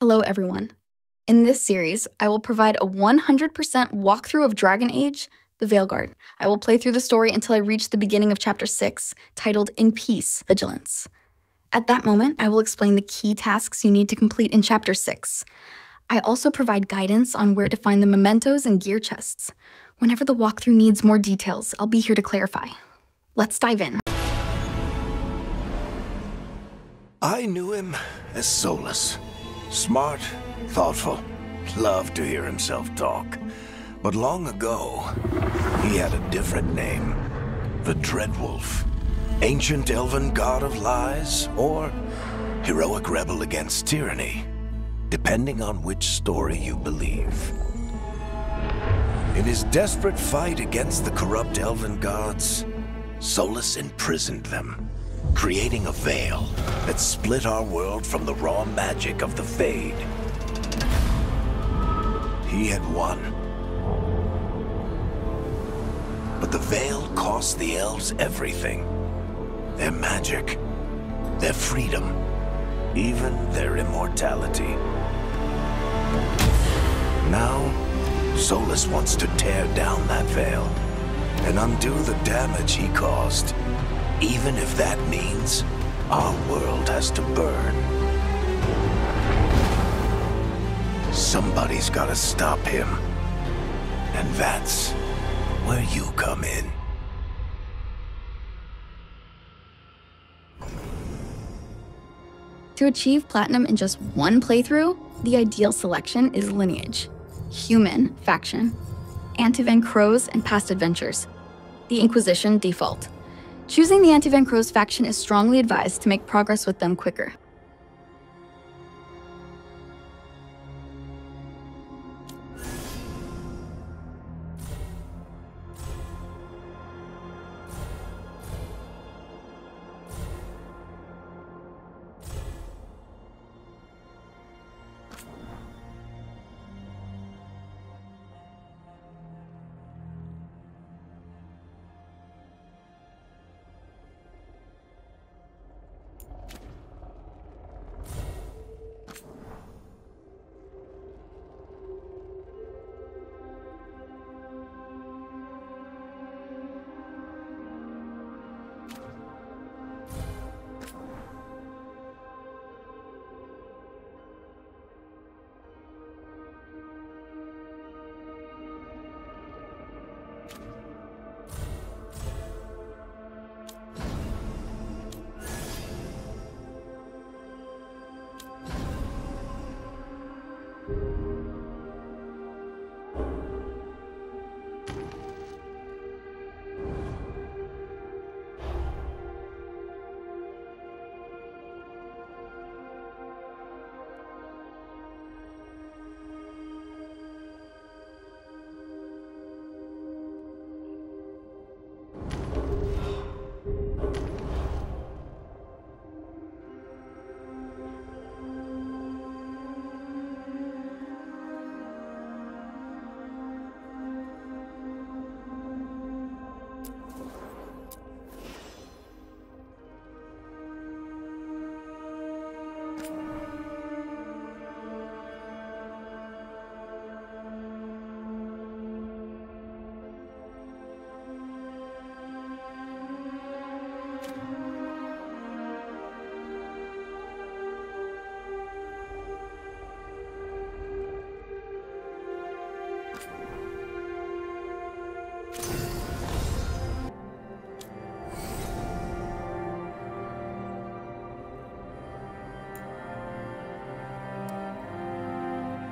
Hello, everyone. In this series, I will provide a 100% walkthrough of Dragon Age, the Veilguard. I will play through the story until I reach the beginning of Chapter 6, titled In Peace, Vigilance. At that moment, I will explain the key tasks you need to complete in Chapter 6. I also provide guidance on where to find the mementos and gear chests. Whenever the walkthrough needs more details, I'll be here to clarify. Let's dive in. I knew him as Solus. Smart, thoughtful, loved to hear himself talk. But long ago, he had a different name. The Dreadwolf. Ancient elven god of lies, or heroic rebel against tyranny, depending on which story you believe. In his desperate fight against the corrupt elven gods, Solus imprisoned them, creating a veil that split our world from the raw magic of the Fade. He had won. But the veil cost the elves everything. Their magic, their freedom, even their immortality. Now, Solus wants to tear down that veil and undo the damage he caused, even if that means our world has to burn. Somebody's gotta stop him, and that's where you come in. To achieve Platinum in just one playthrough, the ideal selection is Lineage, Human Faction, Antivan Crows, and Past Adventures. The Inquisition default. Choosing the Antivan Crows faction is strongly advised to make progress with them quicker.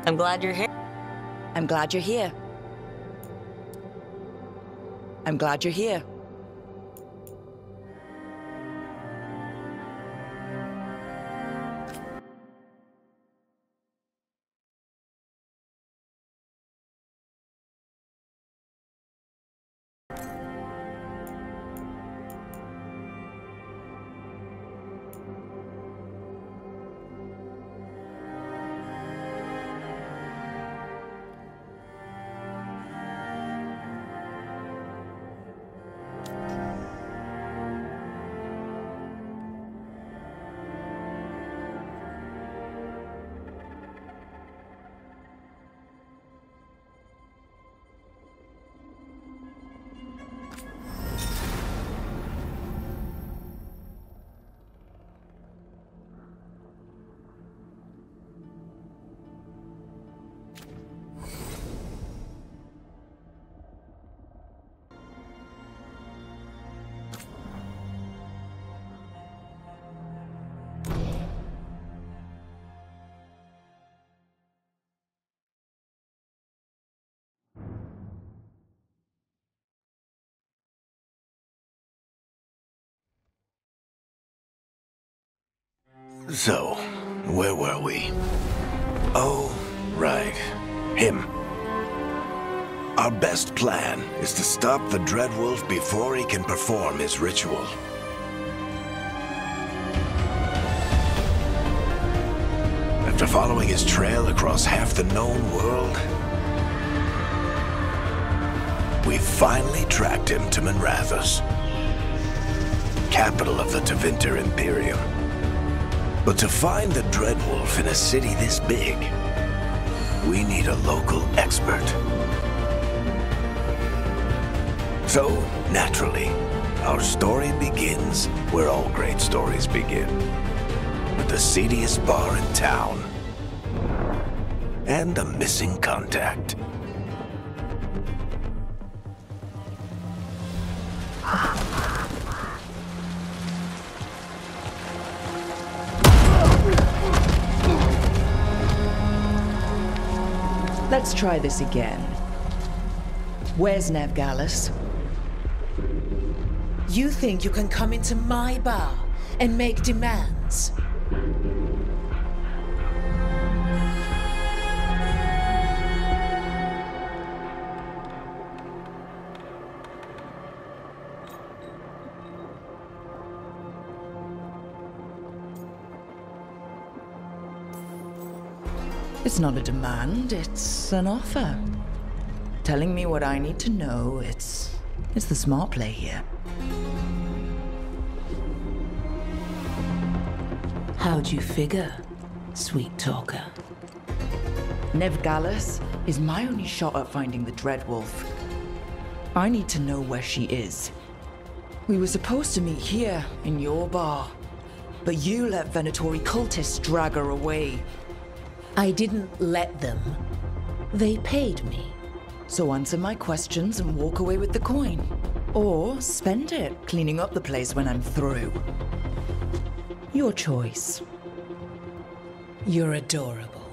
I'm glad you're here. I'm glad you're here. I'm glad you're here. So, where were we? Oh, right. Him. Our best plan is to stop the Dreadwolf before he can perform his ritual. After following his trail across half the known world, we finally tracked him to Minrathous, capital of the Tevinter Imperium. But to find the Dreadwolf in a city this big, we need a local expert. So, naturally, our story begins where all great stories begin, with the seediest bar in town and a missing contact. Let's try this again. Where's Nevgalis? You think you can come into my bar and make demands? It's not a demand, it's an offer. Telling me what I need to know, it's the smart play here. How'd you figure, sweet talker? Nevgalis is my only shot at finding the Dreadwolf. I need to know where she is. We were supposed to meet here, in your bar. But you let Venatori cultists drag her away. I didn't let them. They paid me. So answer my questions and walk away with the coin. Or spend it cleaning up the place when I'm through. Your choice. You're adorable.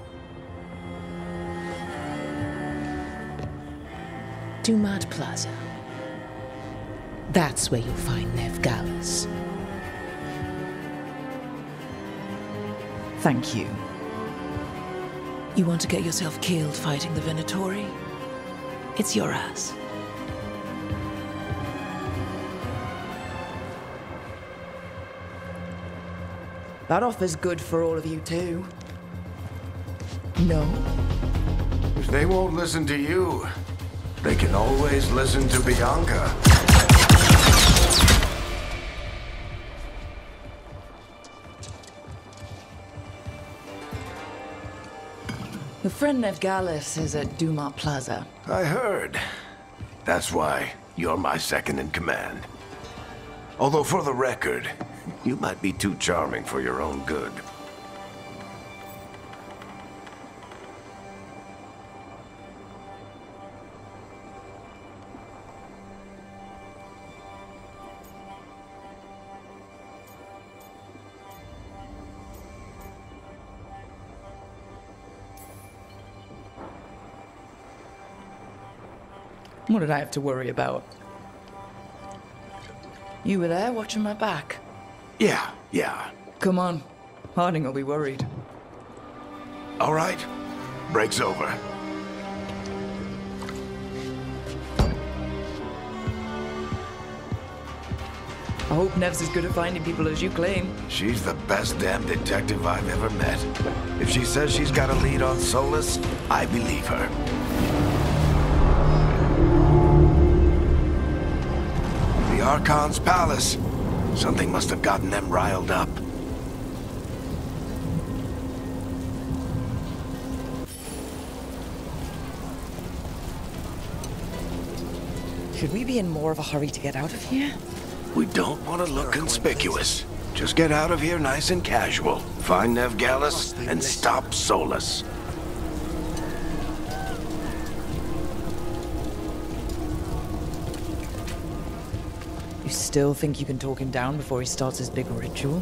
Dumad Plaza. That's where you'll find Nevgalis. Thank you. You want to get yourself killed fighting the Venatori? It's your ass. That offer's good for all of you too. No? If they won't listen to you, they can always listen to Bianca. Your friend Nevgalis is at Dumont Plaza. I heard. That's why you're my second in command. Although for the record, you might be too charming for your own good. What did I have to worry about? You were there watching my back. Yeah. Come on. Harding will be worried. All right. Break's over. I hope Nev's as good at finding people as you claim. She's the best damn detective I've ever met. If she says she's got a lead on Solus, I believe her. The Archon's palace. Something must have gotten them riled up. Should we be in more of a hurry to get out of here? We don't want to look conspicuous. Just get out of here nice and casual. Find Nevgalis and stop Solus. You still think you can talk him down before he starts his big ritual?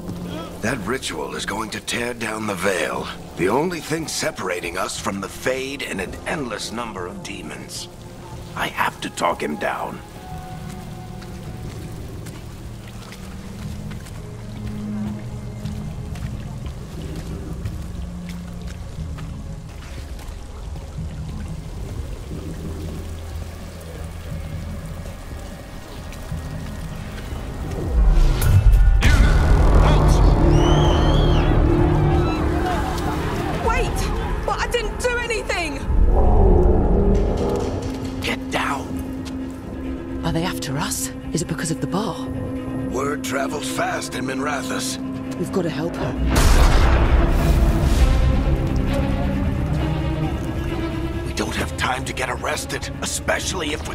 That ritual is going to tear down the veil. The only thing separating us from the Fade and an endless number of demons. I have to talk him down. fast in Minrathous. We've got to help her. We don't have time to get arrested, especially if we...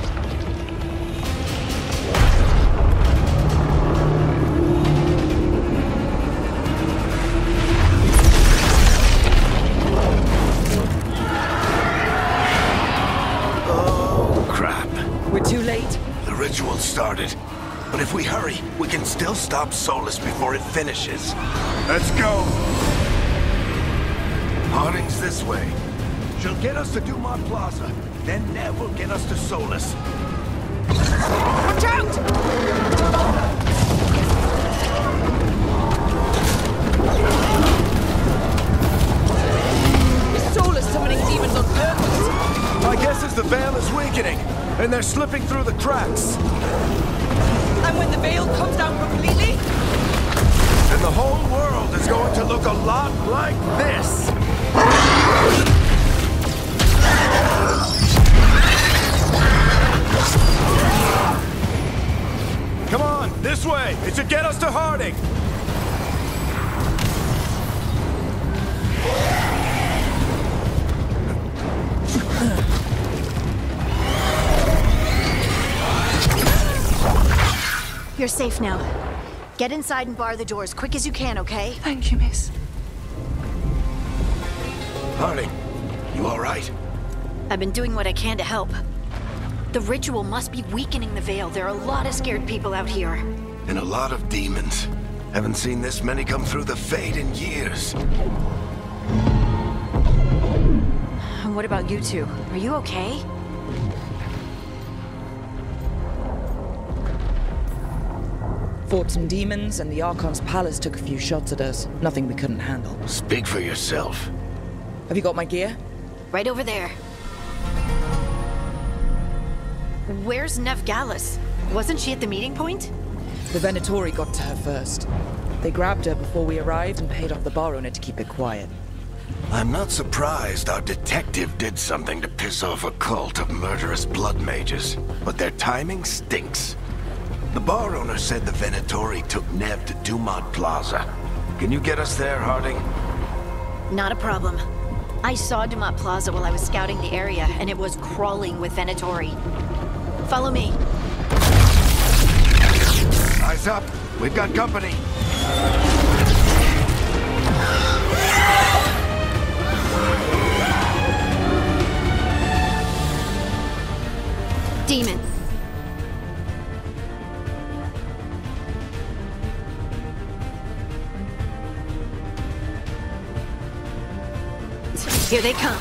Oh, crap. We're too late. The ritual started. But if we hurry, we can still stop Solus before it finishes. Let's go! Harding's this way. She'll get us to Dumont Plaza. Then Nev will get us to Solus. Watch out! Is Solus summoning demons on purpose? My guess is the veil is weakening, and they're slipping through the cracks. And when the veil comes down completely? And the whole world is going to look a lot like this. Come on, this way. It should get us to Harding. You're safe now. Get inside and bar the door as quick as you can, okay? Thank you, miss. Harding, you all right? I've been doing what I can to help. The ritual must be weakening the veil. There are a lot of scared people out here. And a lot of demons. Haven't seen this many come through the Fade in years. And what about you two? Are you okay? Fought some demons, and the Archon's palace took a few shots at us. Nothing we couldn't handle. Speak for yourself. Have you got my gear? Right over there. Where's Nev Gallus? Wasn't she at the meeting point? The Venatori got to her first. They grabbed her before we arrived and paid off the bar owner to keep it quiet. I'm not surprised our detective did something to piss off a cult of murderous blood mages, but their timing stinks. The bar owner said the Venatori took Nev to Dumont Plaza. Can you get us there, Harding? Not a problem. I saw Dumont Plaza while I was scouting the area, and it was crawling with Venatori. Follow me. Eyes up. We've got company. Demon. Here they come.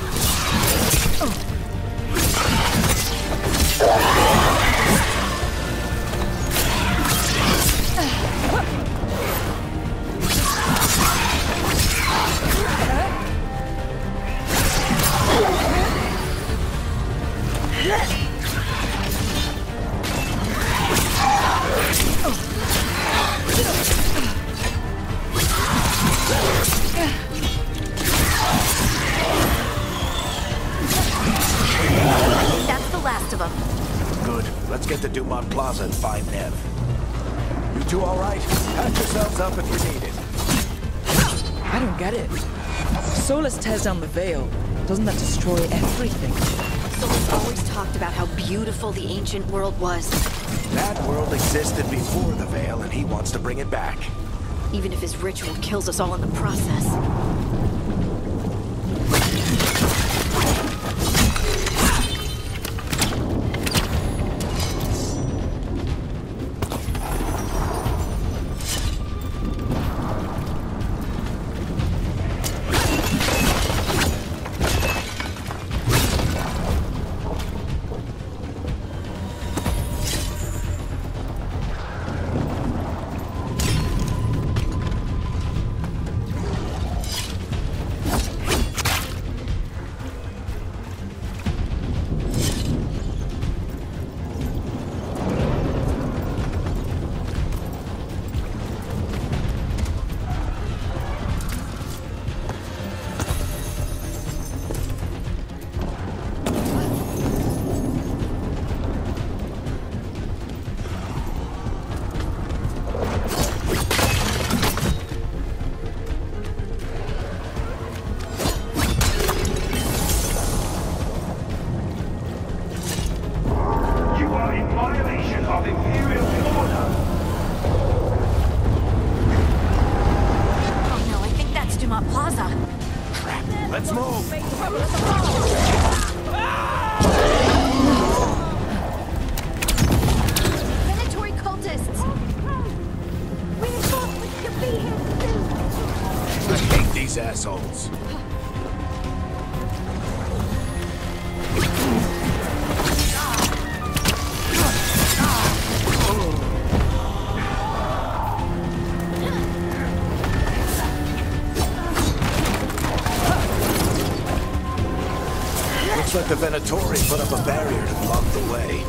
That's the last of them. Good. Let's get to Dumont Plaza and find Nev. You two all right? Patch yourselves up if you need it. I don't get it. Solus tears down the veil. Doesn't that destroy everything? Solus always talked about how beautiful the ancient world was. That world existed before the Veil, and he wants to bring it back. Even if his ritual kills us all in the process. Dumont Plaza. Let's move! Predatory cultists! We thought we could be here soon! I hate these assholes. Looks like the Venatori put up a barrier to block the way.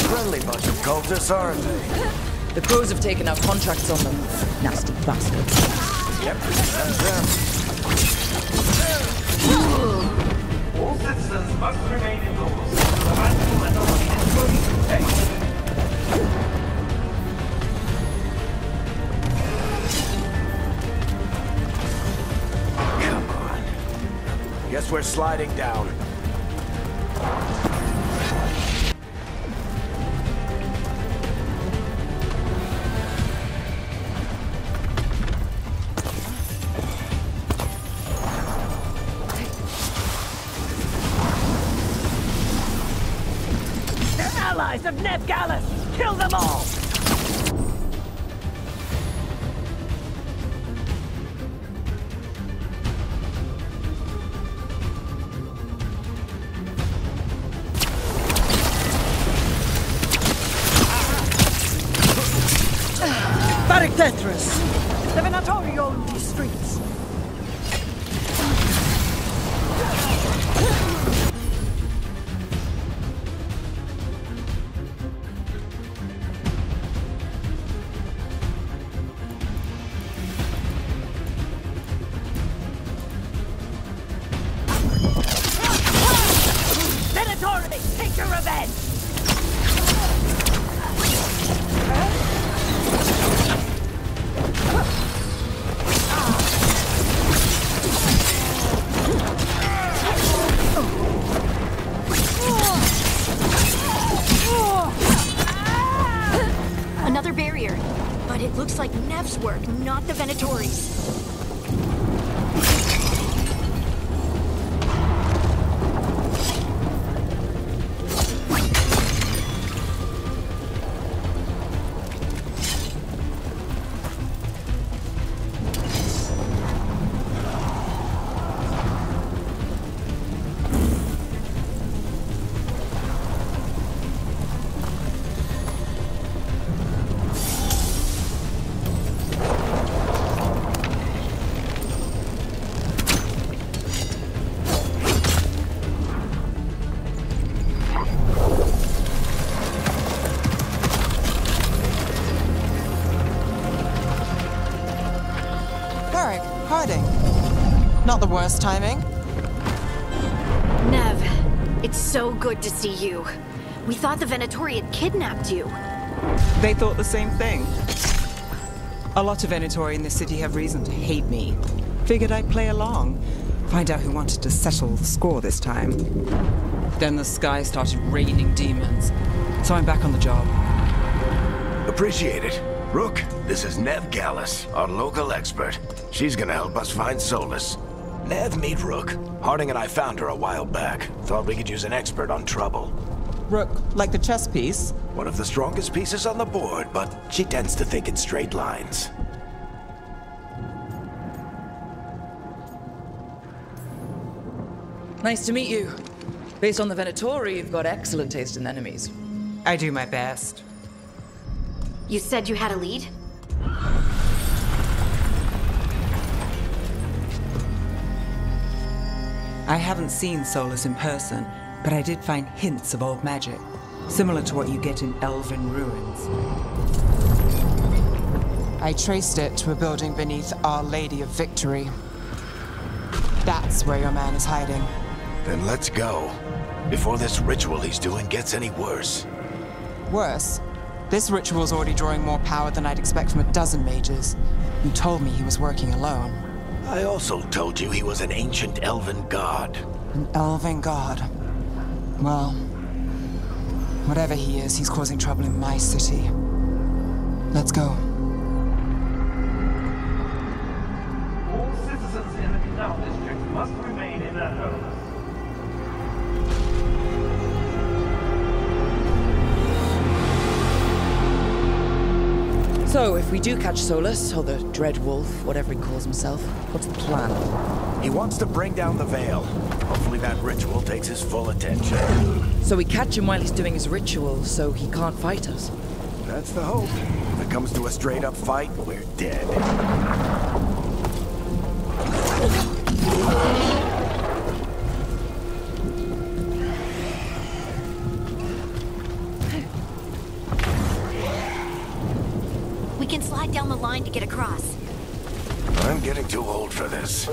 Friendly bunch of cultists, aren't they? The crows have taken out contracts on them. Nasty bastards. Yep, that's them. All citizens must remain indoors. The magical anomaly is fully contained. Come on. Guess we're sliding down. Allies of Neb Gallus! Kill them all! Tetris! The Venatori own these streets. Venatori, take your revenge! Another barrier. But it looks like Nev's work, not the Venatori's. Not the worst timing. Nev, it's so good to see you. We thought the Venatori had kidnapped you. They thought the same thing. A lot of Venatori in this city have reason to hate me. Figured I'd play along. Find out who wanted to settle the score this time. Then the sky started raining demons. So I'm back on the job. Appreciate it. Rook, this is Neb Gallus, our local expert. She's gonna help us find Solus. Nev, meet Rook. Harding and I found her a while back. Thought we could use an expert on trouble. Rook, like the chess piece? One of the strongest pieces on the board, but she tends to think in straight lines. Nice to meet you. Based on the Venatori, you've got excellent taste in enemies. I do my best. You said you had a lead? I haven't seen Solus in person, but I did find hints of old magic, similar to what you get in elven ruins. I traced it to a building beneath Our Lady of Victory. That's where your man is hiding. Then let's go. Before this ritual he's doing gets any worse. Worse, this ritual's already drawing more power than I'd expect from a dozen mages. You told me he was working alone. I also told you he was an ancient elven god. An elven god. Well, whatever he is, he's causing trouble in my city. Let's go. All citizens in the Canal District must remain in their homes. So, if we do catch Solus, or the Dread Wolf, whatever he calls himself, what's the plan? He wants to bring down the Veil. Hopefully that ritual takes his full attention. So we catch him while he's doing his ritual, so he can't fight us? That's the hope. If it comes to a straight-up fight, we're dead. We can slide down the line to get across. I'm getting too old for this.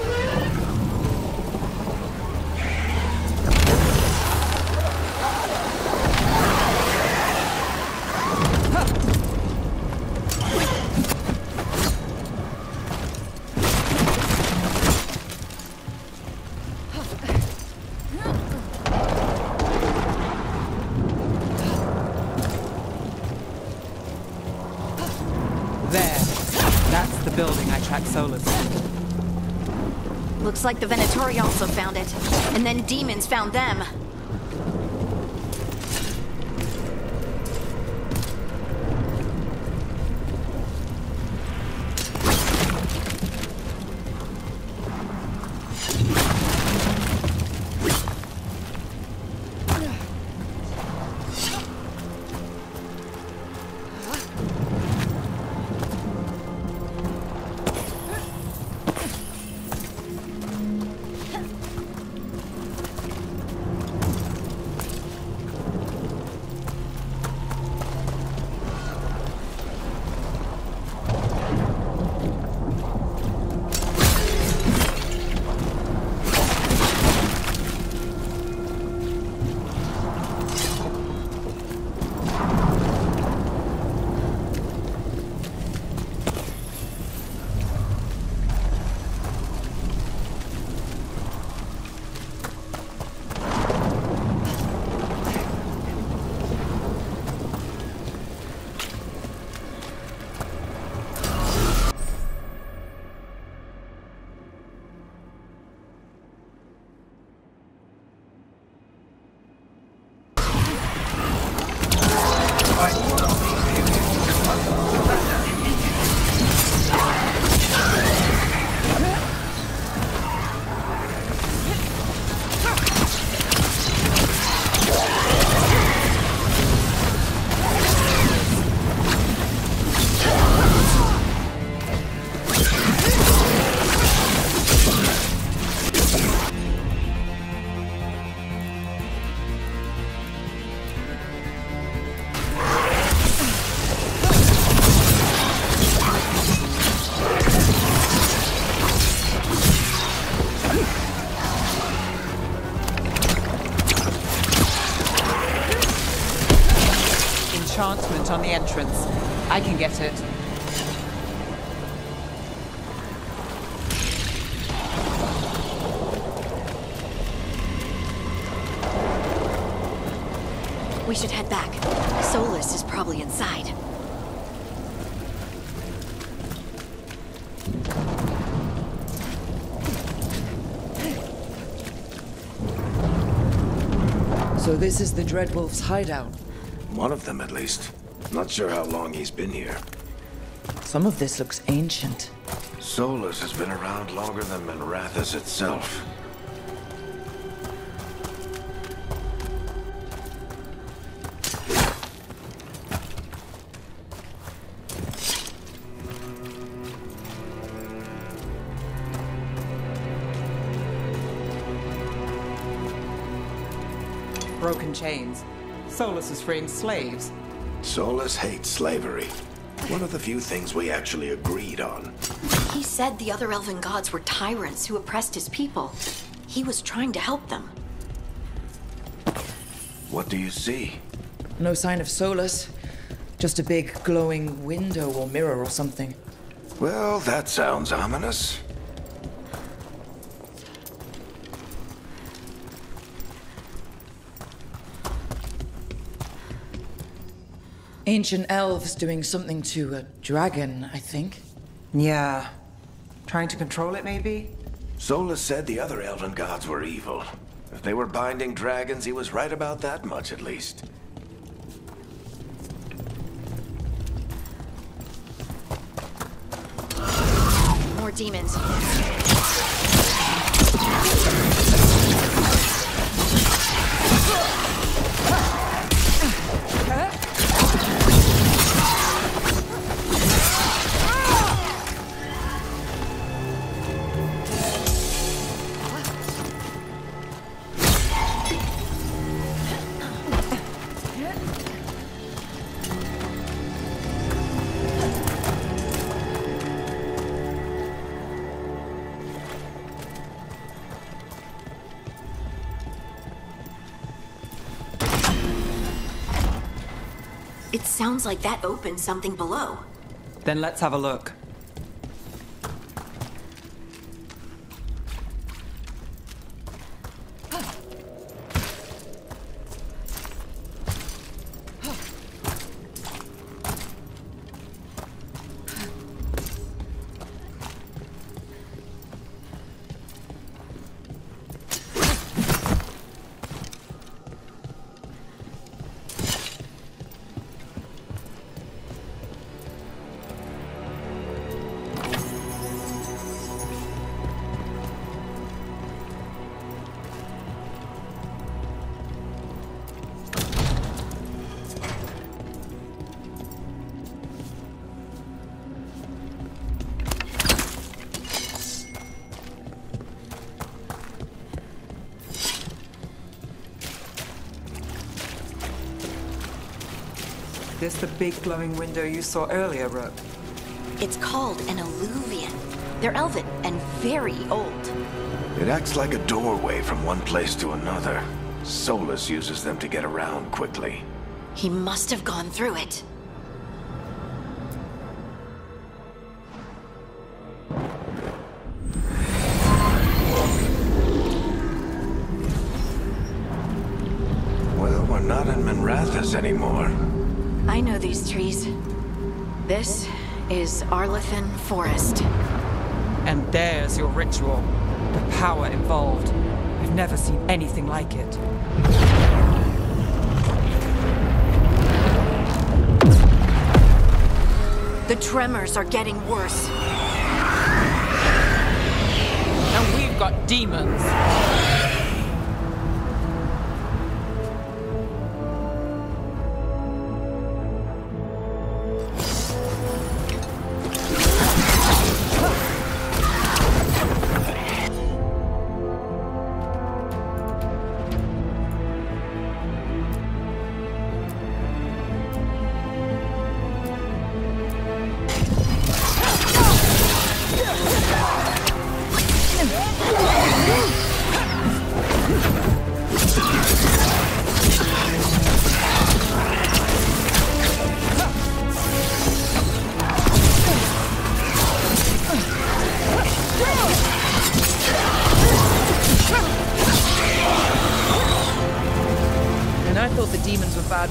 That's the building I tracked Solus to. Looks like the Venatori also found it. And then demons found them. Enchantment on the entrance. I can get it. We should head back. Solus is probably inside. So this is the Dreadwolf's hideout. One of them, at least. Not sure how long he's been here. Some of this looks ancient. Solus has been around longer than Minrathous itself. Broken chains. Solus is freeing slaves. Solus hates slavery. One of the few things we actually agreed on. He said the other elven gods were tyrants who oppressed his people. He was trying to help them. What do you see? No sign of Solus. Just a big glowing window or mirror or something. Well, that sounds ominous. Ancient elves doing something to a dragon, I think. Yeah. Trying to control it, maybe? Solus said the other elven gods were evil. If they were binding dragons, he was right about that much, at least. More demons. It sounds like that opened something below. Then let's have a look. This the big glowing window you saw earlier, Rook? It's called an alluvian. They're elven and very old. It acts like a doorway from one place to another. Solus uses them to get around quickly. He must have gone through it. Well, we're not in Minrathous anymore. I know these trees. This is Arlethan Forest. And there's your ritual. The power involved. I've never seen anything like it. The tremors are getting worse. And we've got demons.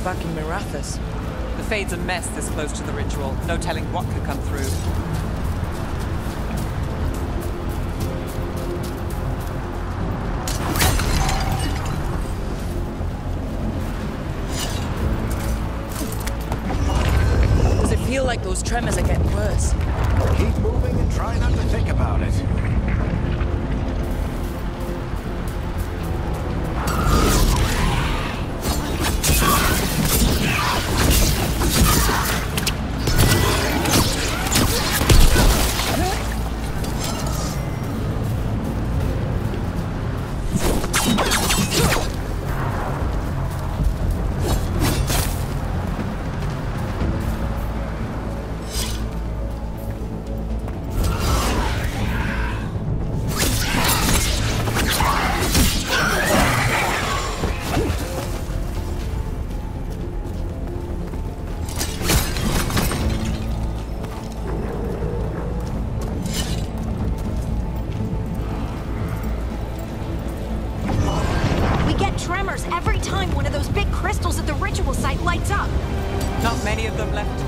Back in Minrathous. The Fade's a mess this close to the ritual. No telling what could come through. Does it feel like those tremors are getting worse? Keep moving and try not to think about it.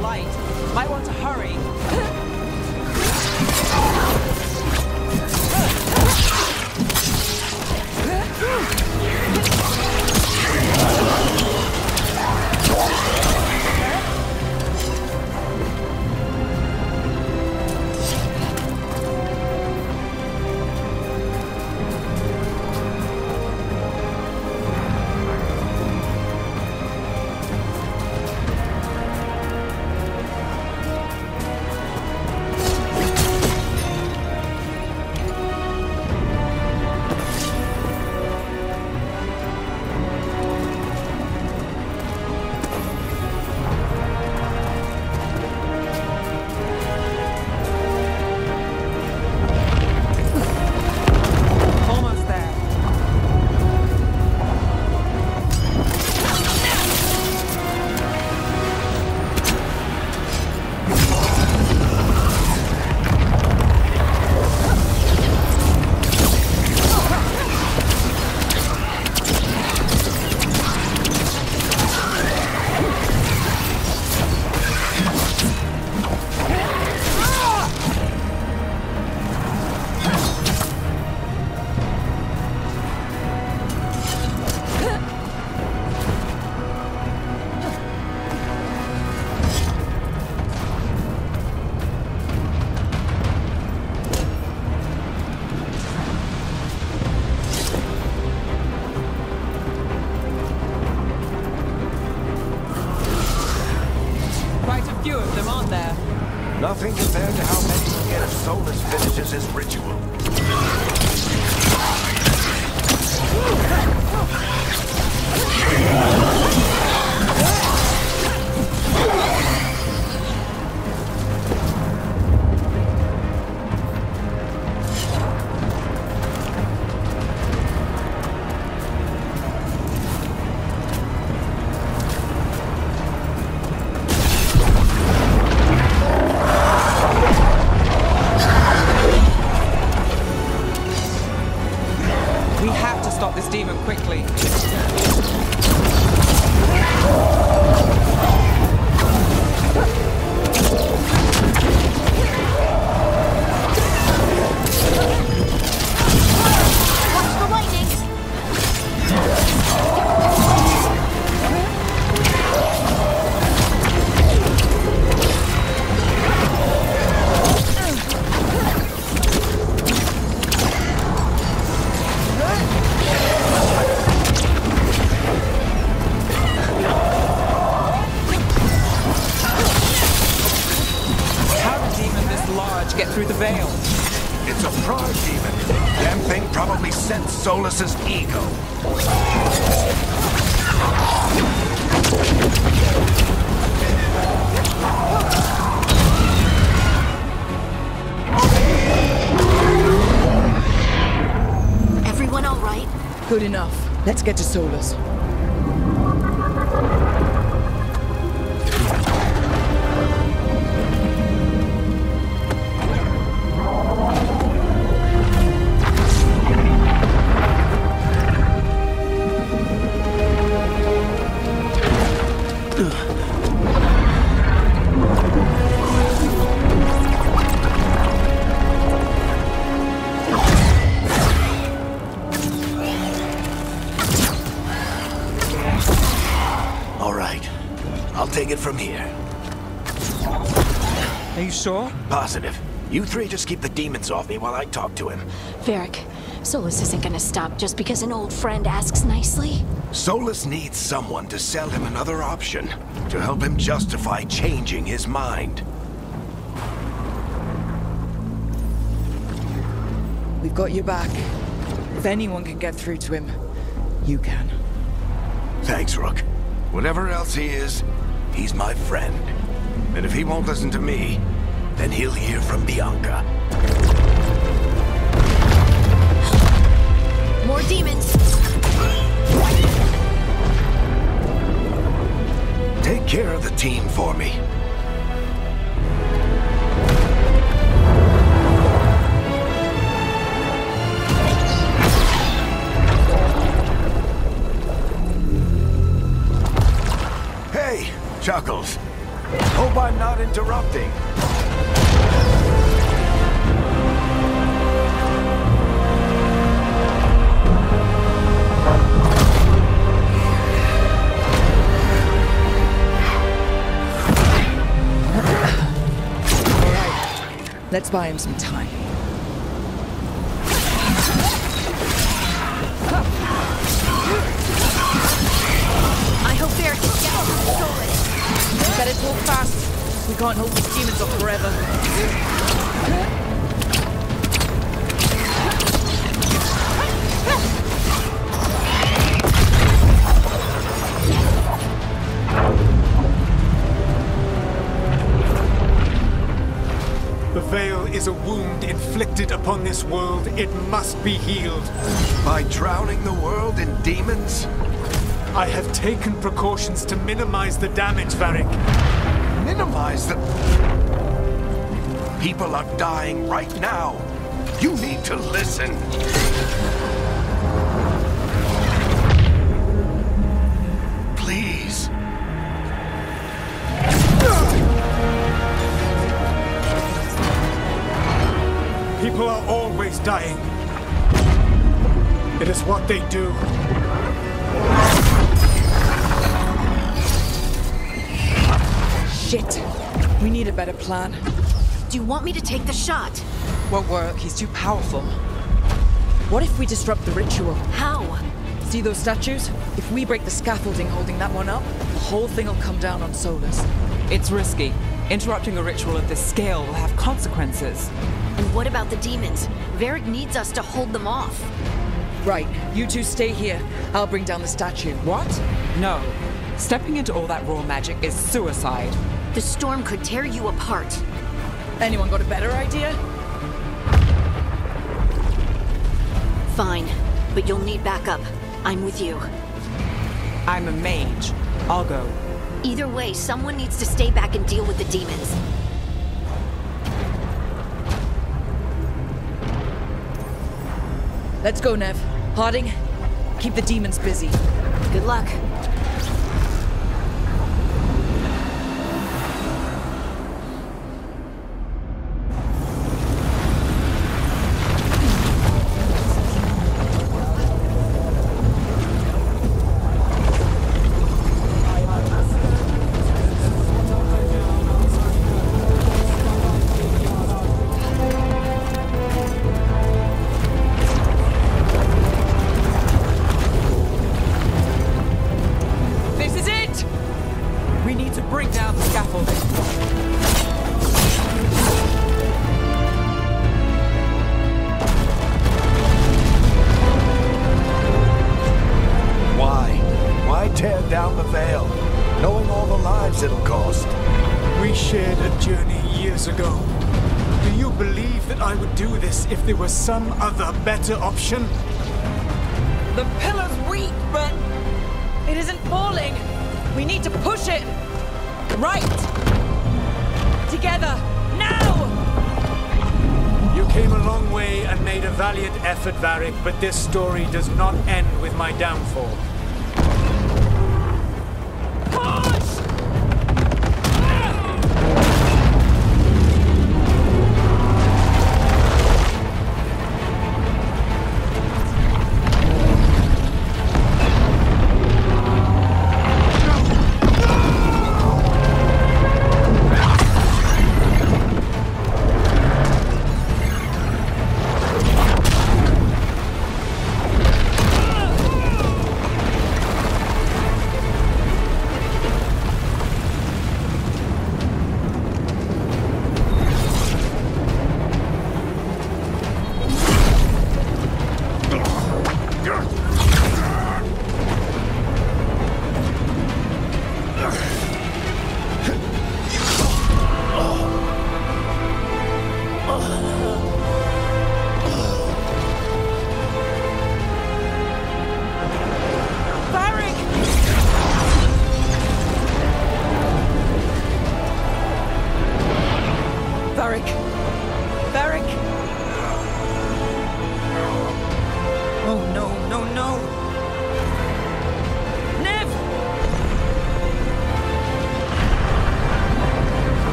Blight. Might want to hurry. Few of them, aren't there? Nothing compared to how many will get if Solus finishes his ritual. Demon quickly. Watch the lightning! Get through the veil. It's a pride demon. Damn thing probably sensed Solus's ego. Everyone all right? Good enough. Let's get to Solus. Take it from here. Are you sure? Positive. You three just keep the demons off me while I talk to him. Varric, Solus isn't gonna stop just because an old friend asks nicely. Solus needs someone to sell him another option, to help him justify changing his mind. We've got your back. If anyone can get through to him, you can. Thanks, Rook. Whatever else he is, he's my friend. And if he won't listen to me, then he'll hear from Bianca. More demons! Take care of the team for me. Hey, Chuckles. Hope I'm Let's buy him some time. I hope Eric can get out of Solus. Better talk fast. We can't hold these demons off forever. The Veil is a wound inflicted upon this world. It must be healed. By drowning the world in demons? I have taken precautions to minimize the damage, Varric. Minimize the... People are dying right now. You need to listen. Please. People are always dying. It is what they do. Shit. We need a better plan. Do you want me to take the shot? Won't work, he's too powerful. What if we disrupt the ritual? How? See those statues? If we break the scaffolding holding that one up, the whole thing will come down on Solus. It's risky. Interrupting a ritual of this scale will have consequences. And what about the demons? Varric needs us to hold them off. Right, you two stay here. I'll bring down the statue. What? No. Stepping into all that raw magic is suicide. The storm could tear you apart. Anyone got a better idea? Fine, but you'll need backup. I'm with you. I'm a mage. I'll go. Either way, someone needs to stay back and deal with the demons. Let's go, Nev. Harding, keep the demons busy. Good luck. It'll cost. We shared a journey years ago. Do you believe that I would do this if there was some other better option? The pillar's weak, but it isn't falling. We need to push it. Right. Together. Now! You came a long way and made a valiant effort, Varric, but this story does not end with my downfall.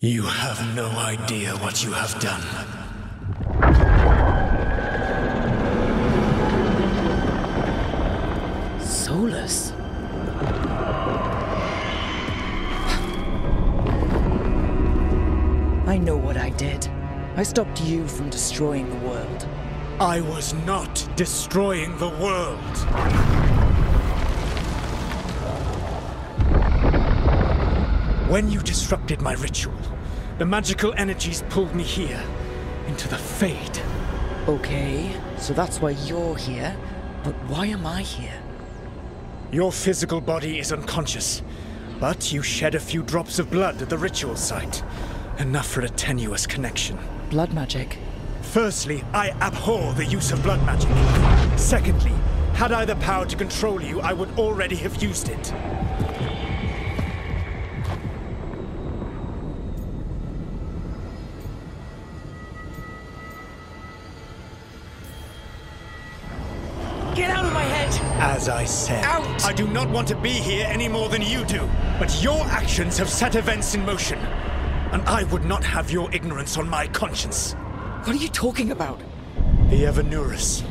You have no idea what you have done. Solus? I know what I did. I stopped you from destroying the world. I was not destroying the world. When you disrupted my ritual, the magical energies pulled me here, into the Fade. Okay, so that's why you're here. But why am I here? Your physical body is unconscious, but you shed a few drops of blood at the ritual site. Enough for a tenuous connection. Blood magic? Firstly, I abhor the use of blood magic. Secondly, had I the power to control you, I would already have used it. Get out of my head! As I said, Out! I do not want to be here any more than you do. But your actions have set events in motion. And I would not have your ignorance on my conscience. What are you talking about? The Evanurus,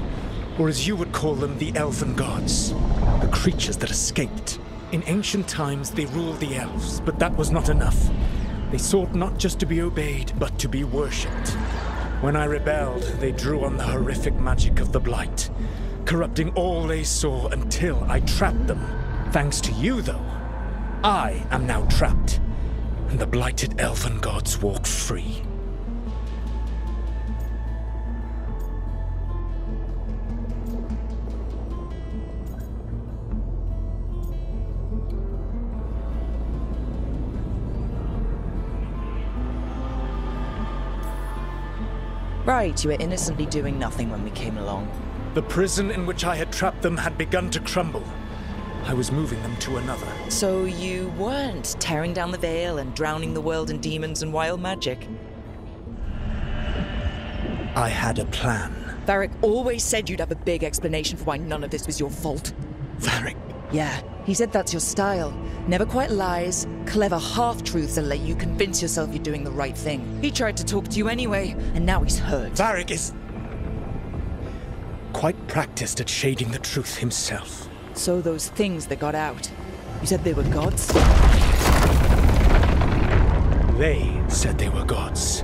or as you would call them, the Elven Gods. The creatures that escaped. In ancient times, they ruled the elves, but that was not enough. They sought not just to be obeyed, but to be worshipped. When I rebelled, they drew on the horrific magic of the Blight, corrupting all they saw until I trapped them. Thanks to you, though, I am now trapped, and the blighted Elven Gods walk free. Right, you were innocently doing nothing when we came along. The prison in which I had trapped them had begun to crumble. I was moving them to another. So you weren't tearing down the veil and drowning the world in demons and wild magic? I had a plan. Varric always said you'd have a big explanation for why none of this was your fault. Varric? Yeah, he said that's your style. Never quite lies, clever half-truths that let you convince yourself you're doing the right thing. He tried to talk to you anyway, and now he's hurt. Varric is quite practiced at shading the truth himself. So those things that got out, you said they were gods? They said they were gods.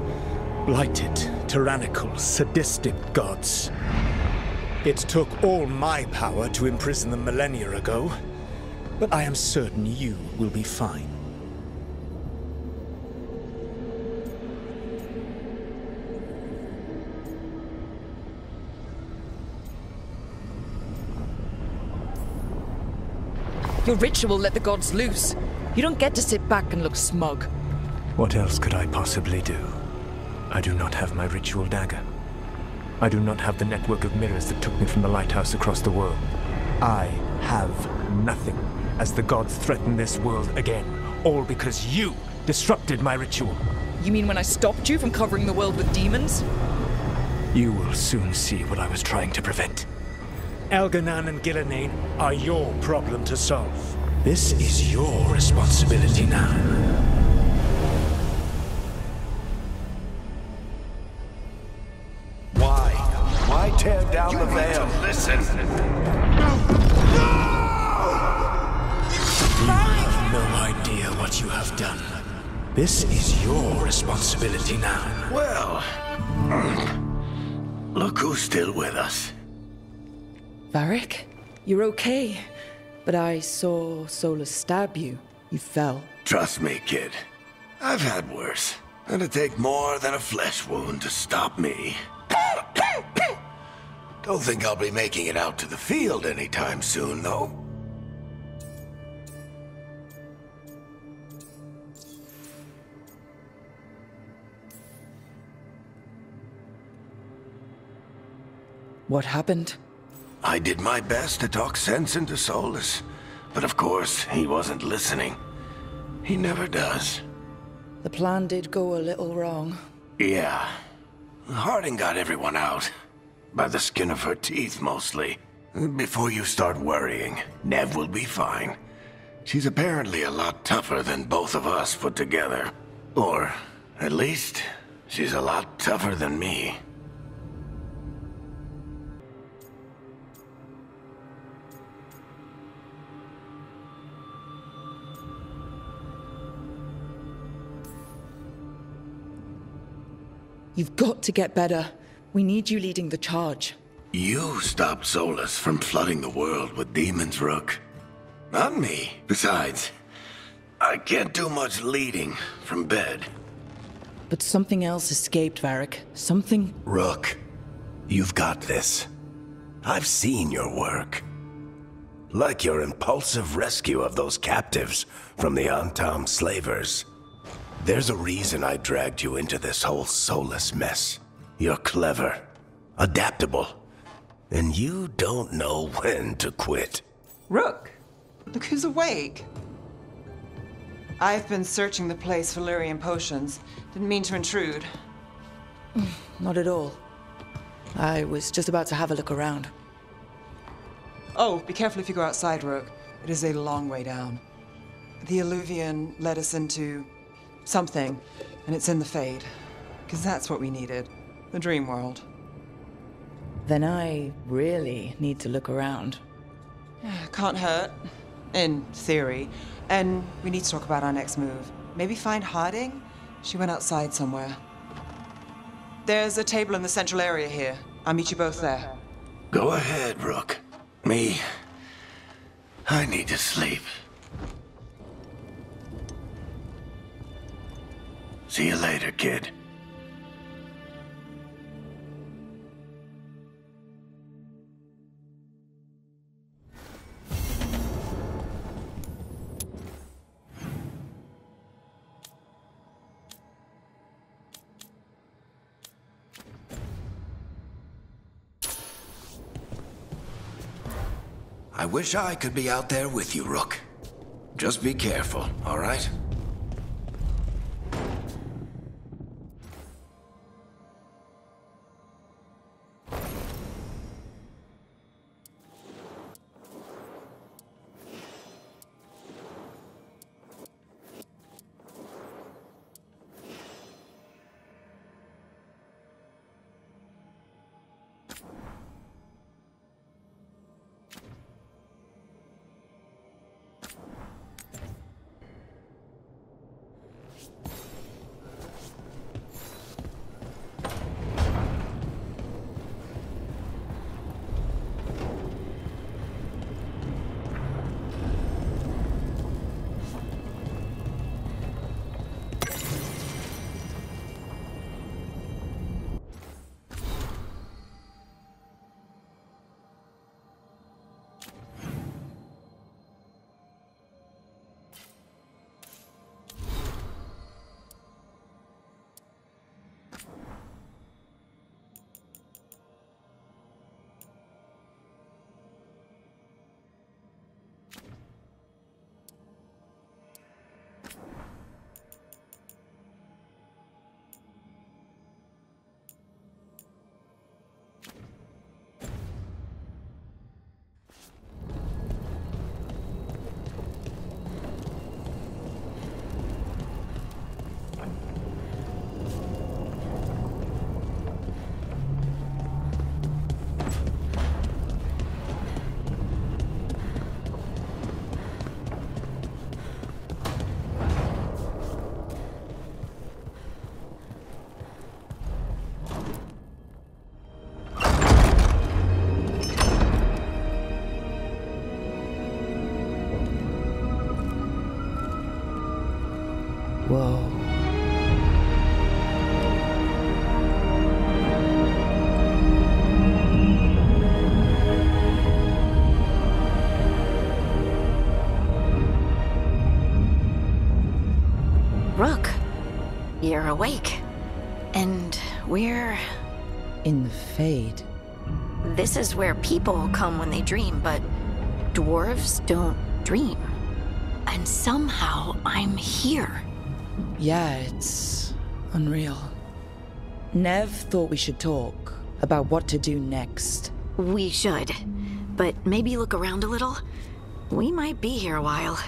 Blighted, tyrannical, sadistic gods. It took all my power to imprison them millennia ago, but I am certain you will be fine. Your ritual let the gods loose. You don't get to sit back and look smug. What else could I possibly do? I do not have my ritual dagger. I do not have the network of mirrors that took me from the lighthouse across the world. I have nothing as the gods threaten this world again, all because you disrupted my ritual. You mean when I stopped you from covering the world with demons? You will soon see what I was trying to prevent. Elganan and Gillenane are your problem to solve. This is your responsibility now. Why tear down the veil? Listen. You have no idea what you have done. This is your responsibility now. Well, look who's still with us. Varric, you're okay. But I saw Solus stab you. You fell. Trust me, kid. I've had worse. It'd take more than a flesh wound to stop me. Don't think I'll be making it out to the field anytime soon, though. What happened? I did my best to talk sense into Solus, but of course, he wasn't listening. He never does. The plan did go a little wrong. Yeah. Harding got everyone out. By the skin of her teeth, mostly. Before you start worrying, Nev will be fine. She's apparently a lot tougher than both of us put together. Or At least, she's a lot tougher than me. You've got to get better. We need you leading the charge. You stopped Solus from flooding the world with demons, Rook. Not me. Besides, I can't do much leading from bed. But something else escaped, Varric. Something... Rook, you've got this. I've seen your work. Like your impulsive rescue of those captives from the Antam slavers. There's a reason I dragged you into this whole Solus mess. You're clever, adaptable, and you don't know when to quit. Rook, look who's awake. I've been searching the place for Lyrian potions. Didn't mean to intrude. Not at all. I was just about to have a look around. Oh, be careful if you go outside, Rook. It is a long way down. The Illuvian led us into something, and it's in the Fade. Because that's what we needed. The dream world. Then I really need to look around. Can't hurt. In theory. And we need to talk about our next move. Maybe find Harding? She went outside somewhere. There's a table in the central area here. I'll meet you both there. Go ahead, Rook. I need to sleep. See you later, kid. I wish I could be out there with you, Rook. Just be careful, all right? Whoa. Rook, you're awake. And we're... in the Fade. This is where people come when they dream, but dwarves don't dream. And somehow I'm here. Yeah, it's unreal. Nev thought we should talk about what to do next. We should. But maybe look around a little. We might be here a while.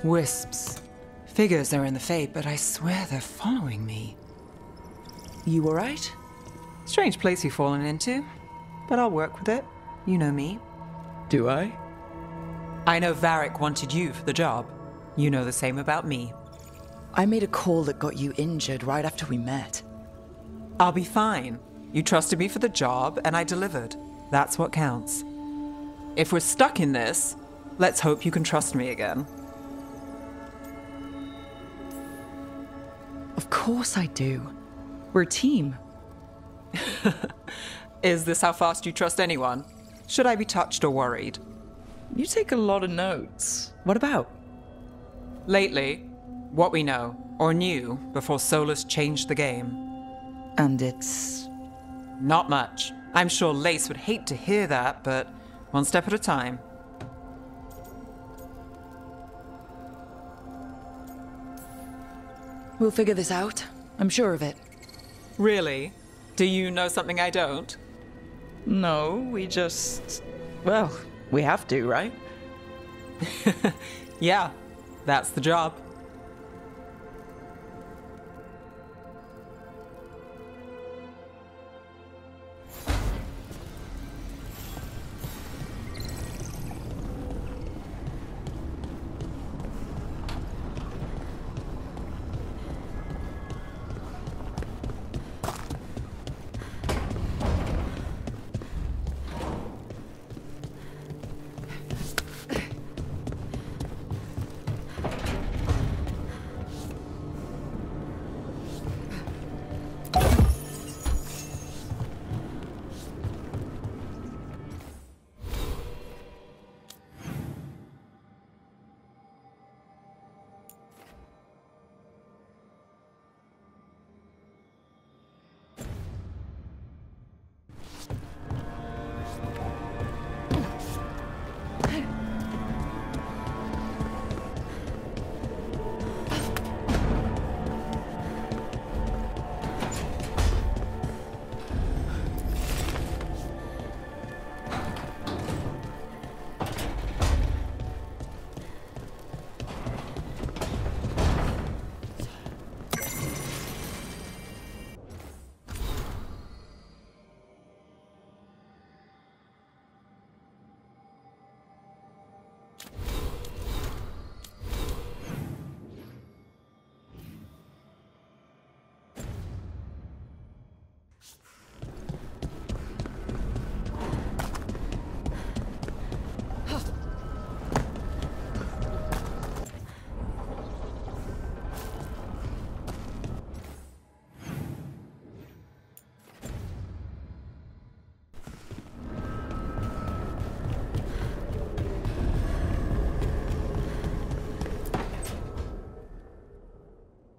Wisps. Figures are in the Fate, but I swear they're following me. You alright? Strange place you've fallen into, but I'll work with it. You know me. Do I? I know Varric wanted you for the job. You know the same about me. I made a call that got you injured right after we met. I'll be fine. You trusted me for the job, and I delivered. That's what counts. If we're stuck in this, let's hope you can trust me again. Of course I do. We're a team. Is this how fast you trust anyone? Should I be touched or worried? You take a lot of notes. What about? Lately, what we know, or knew, before Solus changed the game. And it's... Not much. I'm sure Lace would hate to hear that, but one step at a time. We'll figure this out. I'm sure of it. Really? Do you know something I don't? No, we just... Well, we have to, right? Yeah, that's the job.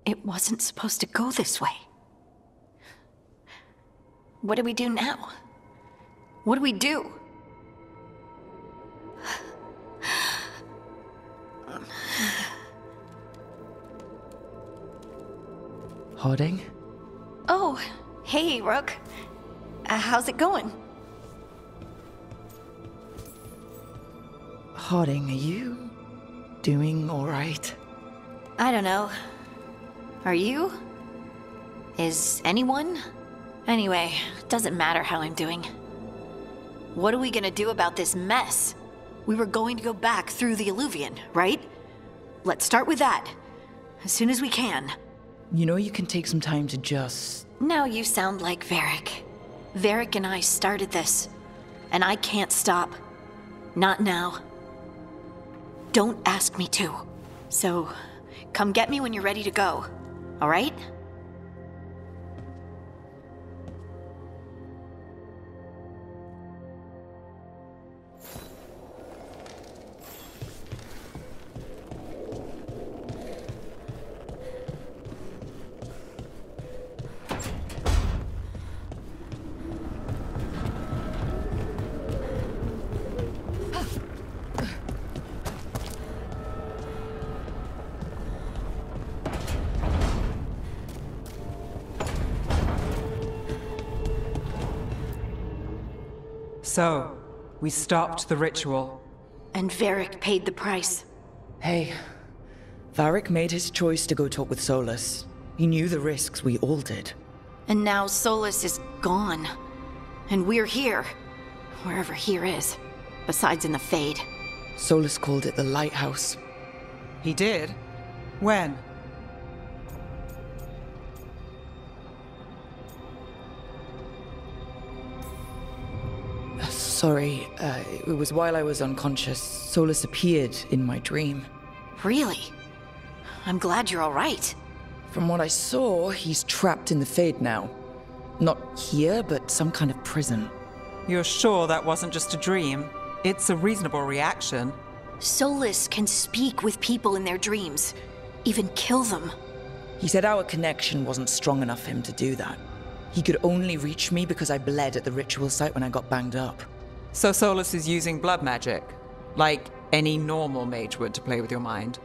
It wasn't supposed to go this way. What do we do now? What do we do? Harding? Oh, hey, Rook. How's it going? Harding, are you doing alright? I don't know. Are you? Is anyone? Anyway, doesn't matter how I'm doing. What are we gonna do about this mess? We were going to go back through the Alluvion, right? Let's start with that. As soon as we can. You know you can take some time to just... Now you sound like Varric. Varric and I started this. And I can't stop. Not now. Don't ask me to. So, come get me when you're ready to go. All right? So, we stopped the ritual. And Varric paid the price. Hey, Varric made his choice to go talk with Solus. He knew the risks, we all did. And now Solus is gone. And we're here. Wherever here is. Besides in the Fade. Solus called it the Lighthouse. He did? When? Sorry, it was while I was unconscious. Solus appeared in my dream. Really? I'm glad you're all right. From what I saw, he's trapped in the Fade now. Not here, but some kind of prison. You're sure that wasn't just a dream? It's a reasonable reaction. Solus can speak with people in their dreams. Even kill them. He said our connection wasn't strong enough for him to do that. He could only reach me because I bled at the ritual site when I got banged up. So Solus is using blood magic? Like any normal mage would to play with your mind?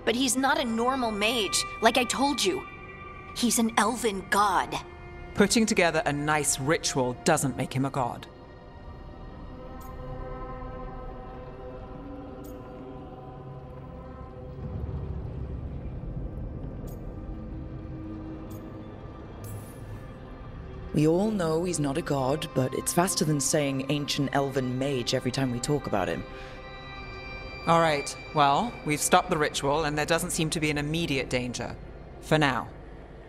But he's not a normal mage, like I told you. He's an elven god. Putting together a nice ritual doesn't make him a god. We all know he's not a god, but it's faster than saying ancient elven mage every time we talk about him. All right, well, we've stopped the ritual and there doesn't seem to be an immediate danger. For now.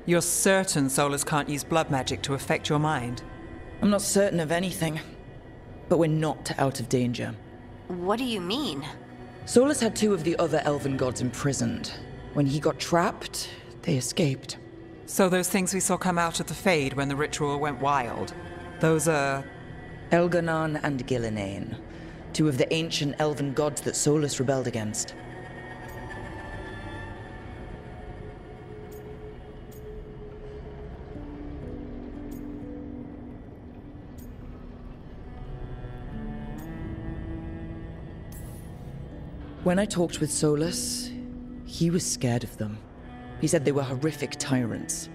You're certain Solus can't use blood magic to affect your mind? I'm not certain of anything, but we're not out of danger. What do you mean? Solus had 2 of the other elven gods imprisoned. When he got trapped, they escaped. So those things we saw come out of the Fade when the ritual went wild, those are... Elganon and Gillinane, 2 of the ancient elven gods that Solus rebelled against. When I talked with Solus, he was scared of them. He said they were horrific tyrants.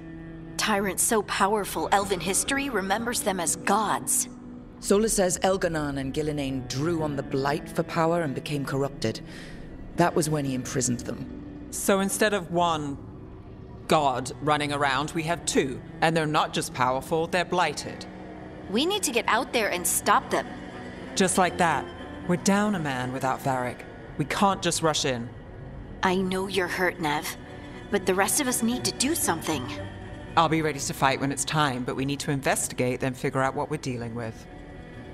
Tyrants so powerful elven history remembers them as gods. Solus says Elganon and Gillinane drew on the Blight for power and became corrupted. That was when he imprisoned them. So instead of one god running around, we have 2. And they're not just powerful, they're blighted. We need to get out there and stop them. Just like that. We're down a man without Varric. We can't just rush in. I know you're hurt, Nev. But the rest of us need to do something. I'll be ready to fight when it's time, but we need to investigate, then figure out what we're dealing with.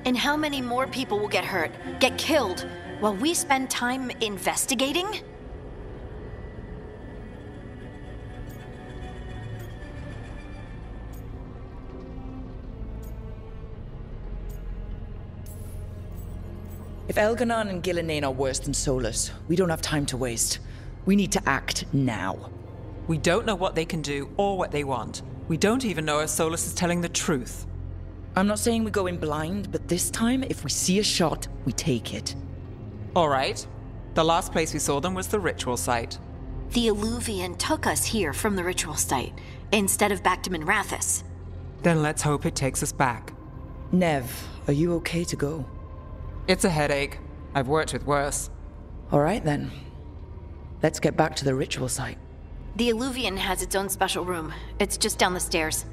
And how many more people will get hurt, get killed, while we spend time investigating? If Elganon and Gillinane are worse than Solus, we don't have time to waste. We need to act now. We don't know what they can do or what they want. We don't even know if Solus is telling the truth. I'm not saying we go in blind, but this time, if we see a shot, we take it. All right. The last place we saw them was the ritual site. The Illuvian took us here from the ritual site, instead of back to Minrathous. Then let's hope it takes us back. Nev, are you okay to go? It's a headache. I've worked with worse. All right, then. Let's get back to the ritual site. The Illuvian has its own special room. It's just down the stairs.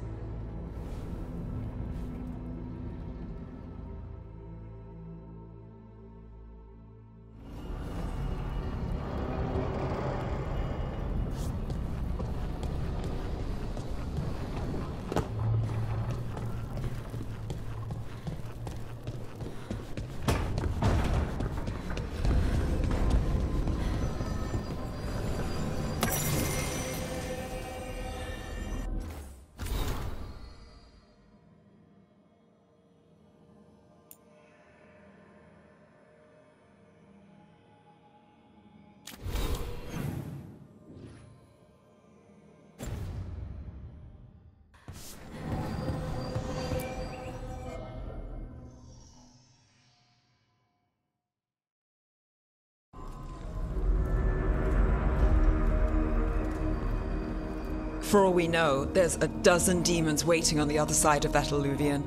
For all we know, there's a dozen demons waiting on the other side of that Illuvian.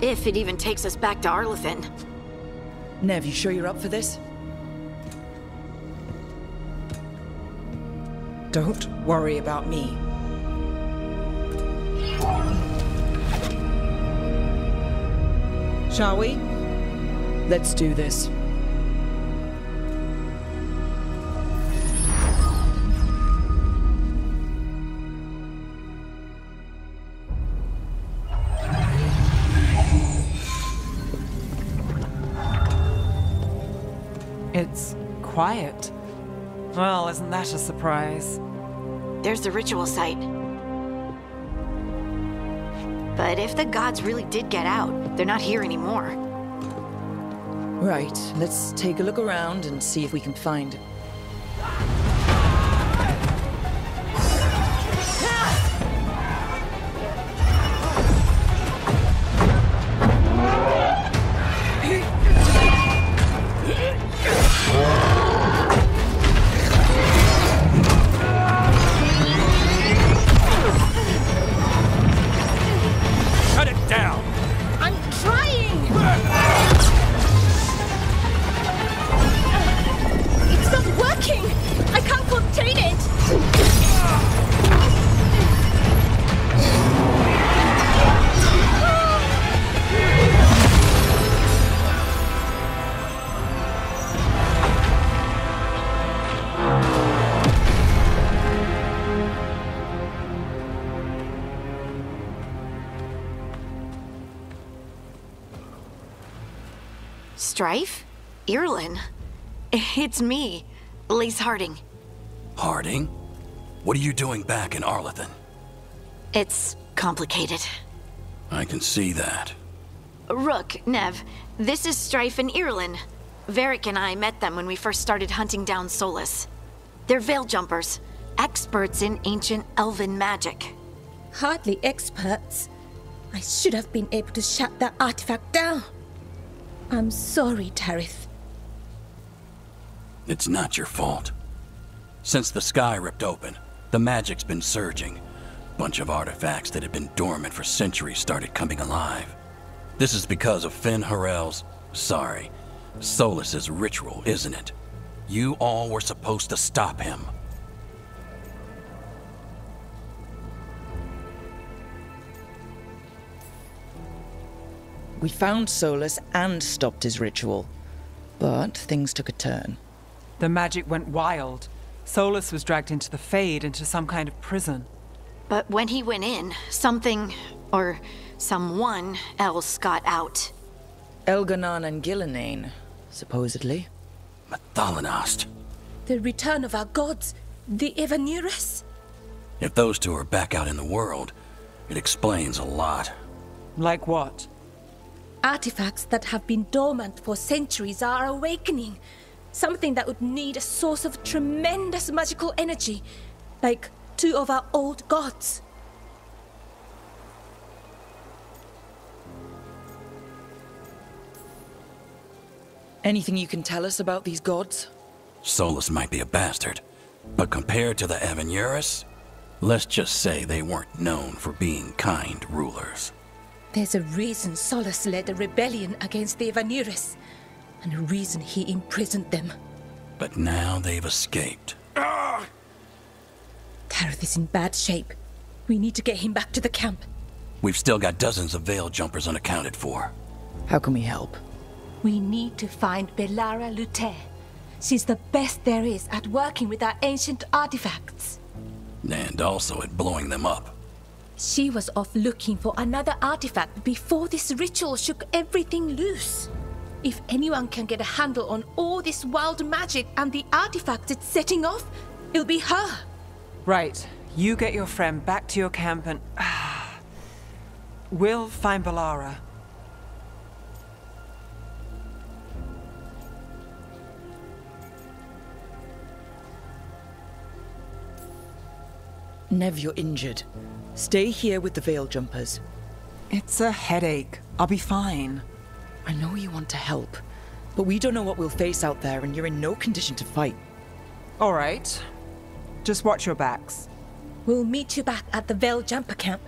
If it even takes us back to Arlithin. Nev, you sure you're up for this? Don't worry about me. Shall we? Let's do this. It's quiet. Well, isn't that a surprise? There's the ritual site. But if the gods really did get out, they're not here anymore. Right, let's take a look around and see if we can find it. Shut it down! I'm trying! It's not working! I can't contain it! Strife? Irlin? It's me, Lace Harding. Harding? What are you doing back in Arlethan? It's complicated. I can see that. Rook, Nev, this is Strife and Irlin. Varric and I met them when we first started hunting down Solus. They're veil jumpers, experts in ancient elven magic. Hardly experts. I should have been able to shut that artifact down. I'm sorry, Tarith. It's not your fault. Since the sky ripped open, the magic's been surging. Bunch of artifacts that had been dormant for centuries started coming alive. This is because of Finn Harel's, Solus's ritual, isn't it? You all were supposed to stop him. We found Solus and stopped his ritual, but things took a turn. The magic went wild. Solus was dragged into the Fade, into some kind of prison. But when he went in, something, or someone else got out. Elganon and Gillenane, supposedly. Mathalanost. The return of our gods, the Evanurus? If those two are back out in the world, it explains a lot. Like what? Artifacts that have been dormant for centuries are awakening. Something that would need a source of tremendous magical energy, like two of our old gods. Anything you can tell us about these gods? Solus might be a bastard, but compared to the Evanurus, let's just say they weren't known for being kind rulers. There's a reason Solus led a rebellion against the Evanurus, and a reason he imprisoned them. But now they've escaped. Tarith is in bad shape. We need to get him back to the camp. We've still got dozens of veil jumpers unaccounted for. How can we help? We need to find Belara Luthe. She's the best there is at working with our ancient artifacts. And also at blowing them up. She was off looking for another artifact before this ritual shook everything loose. If anyone can get a handle on all this wild magic and the artifacts it's setting off, it'll be her. Right. You get your friend back to your camp and... we'll find Belara. Nev, you're injured. Stay here with the veil jumpers. It's a headache. I'll be fine. I know you want to help, but we don't know what we'll face out there, and you're in no condition to fight. All right. Just watch your backs. We'll meet you back at the Veil Jumper camp.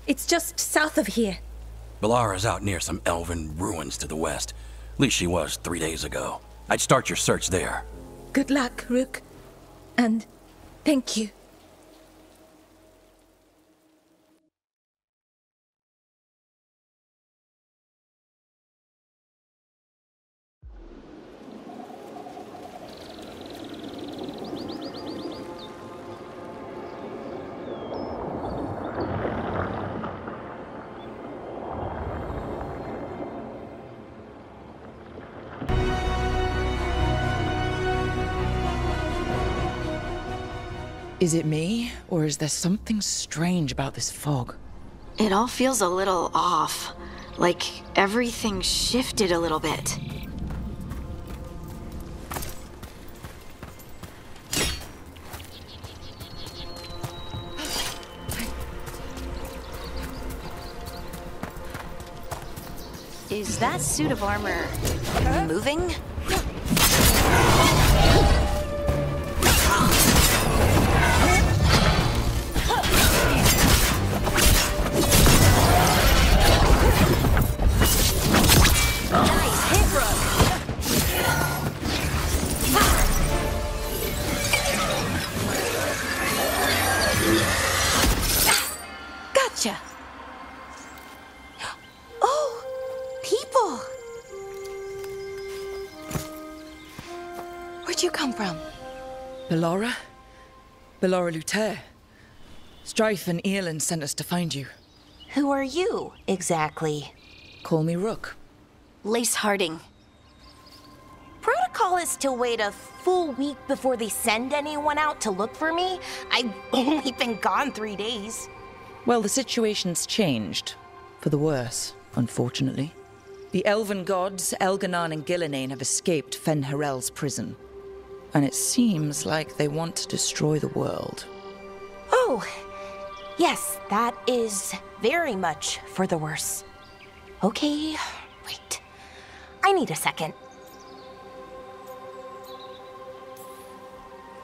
It's just south of here. Belara's out near some elven ruins to the west. At least she was 3 days ago. I'd start your search there. Good luck, Rook. And thank you Is it me, or is there something strange about this fog? It all feels a little off. Like everything shifted a little bit. Is that suit of armor moving? Nice hit, Rook. Gotcha. Where'd you come from? Bellora? Bellora Luther. Strife and Earlin sent us to find you. Who are you, exactly? Call me Rook. Lace Harding. Protocol is to wait a full week before they send anyone out to look for me. I've only been gone 3 days. Well, the situation's changed. For the worse, unfortunately. The elven gods, Elganon and Gillinane, have escaped Fen'Harel's prison. And it seems like they want to destroy the world. Oh, yes, that is very much for the worse. Okay, wait. I need a second.